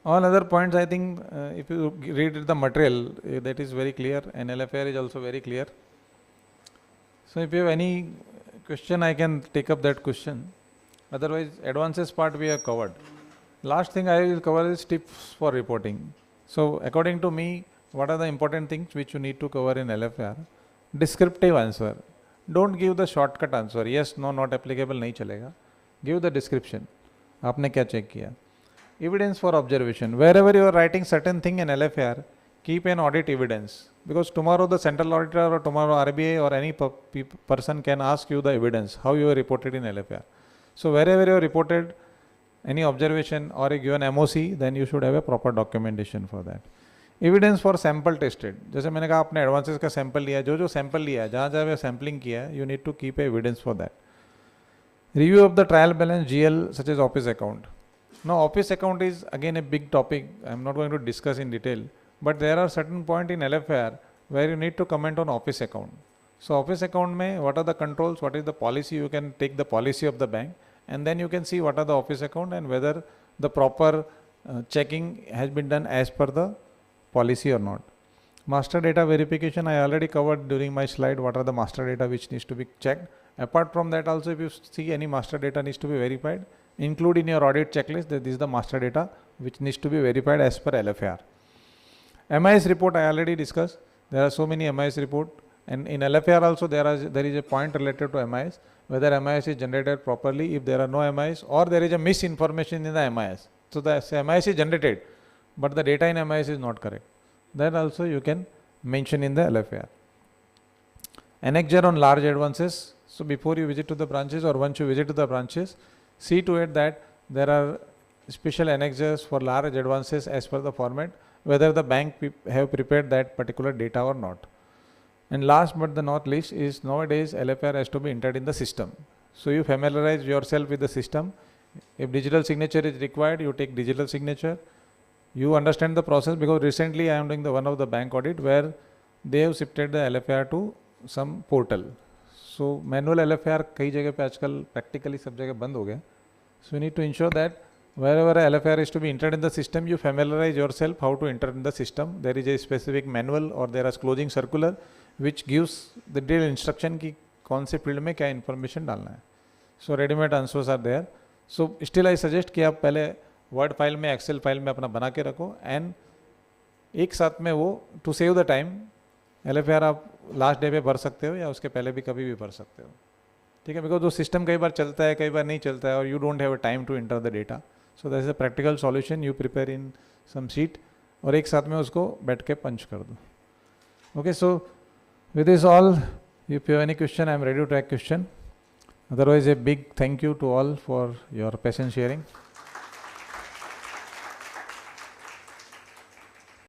All other points, I think, if you read the material, that is very clear, and LFR is also very clear. So if you have any question, I can take up that question. Otherwise, advances part we have covered. Last thing I will cover is tips for reporting. So according to me, what are the important things which you need to cover in LFR? Descriptive answer. Don't give the shortcut answer. Yes, no, not applicable, नहीं चलेगा. Give the description. आपने क्या check किया? Evidence for observation. Wherever you are writing certain thing in LFR, keep an audit evidence. Because tomorrow the central auditor or tomorrow RBI or any person can ask you the evidence, how you are reported in LFR. So wherever you are reported any observation or a given MOC, then you should have a proper documentation for that. Evidence for sample tested. जैसे मैंने कहा आपने advances का sample लिया है, जो जो sample लिया है, जहाँ जहाँ सैम्पलिंग किया है, you need to keep a evidence for that. Review of the trial balance GL such as office account. Now office account is again a big topic. I am not going to discuss in detail, but there are certain point in LFR where you need to comment on office account. So office account mein what are the controls, what is the policy, you can take the policy of the bank and then you can see what are the office account and whether the proper checking has been done as per the policy or not. Master data verification I already covered during my slide, what are the master data which needs to be checked. Apart from that also, if you see any master data needs to be verified, include in your audit checklist that this is the master data which needs to be verified as per LFR. MIS report I already discussed. There are so many MIS report, and in LFR also there is a point related to MIS, whether MIS is generated properly, if there are no MIS or there is a misinformation in the MIS. So the MIS is generated, but the data in MIS is not correct. That also you can mention in the LFR. Annexure on large advances. So before you visit to the branches or once you visit to the branches, see to it that there are special annexures for large advances as per the format, whether the bank have prepared that particular data or not. And last but the not least is nowadays LFR has to be entered in the system. So you familiarize yourself with the system. If digital signature is required, you take digital signature. You understand the process because recently I am doing the one of the bank audit where they have shifted the LFR to some portal. So manual LFR कई जगह पे आजकल practically सब जगह बंद हो गया. So you need to ensure that wherever a LFR is to be entered in the system, you familiarize yourself how to enter in the system. There is a specific manual or there is closing circular which gives the detailed instruction कि कौन से field में क्या information डालना है. So readymade answers are there. So still I suggest कि आप पहले वर्ड फाइल में, एक्सेल फाइल में अपना बना के रखो, एंड एक साथ में वो to save the time LFR आप लास्ट डे पे भर सकते हो या उसके पहले भी कभी भी भर सकते हो. ठीक है, बिकॉज वो सिस्टम कई बार चलता है, कई बार नहीं चलता है, और you don't have a time to enter the data. So that is a practical solution. You prepare in some sheet और एक साथ में उसको बैठ के पंच कर दो. Okay, so with this all, if you have any question, I am ready to take question. Otherwise, a big thank you to all for your patient sharing.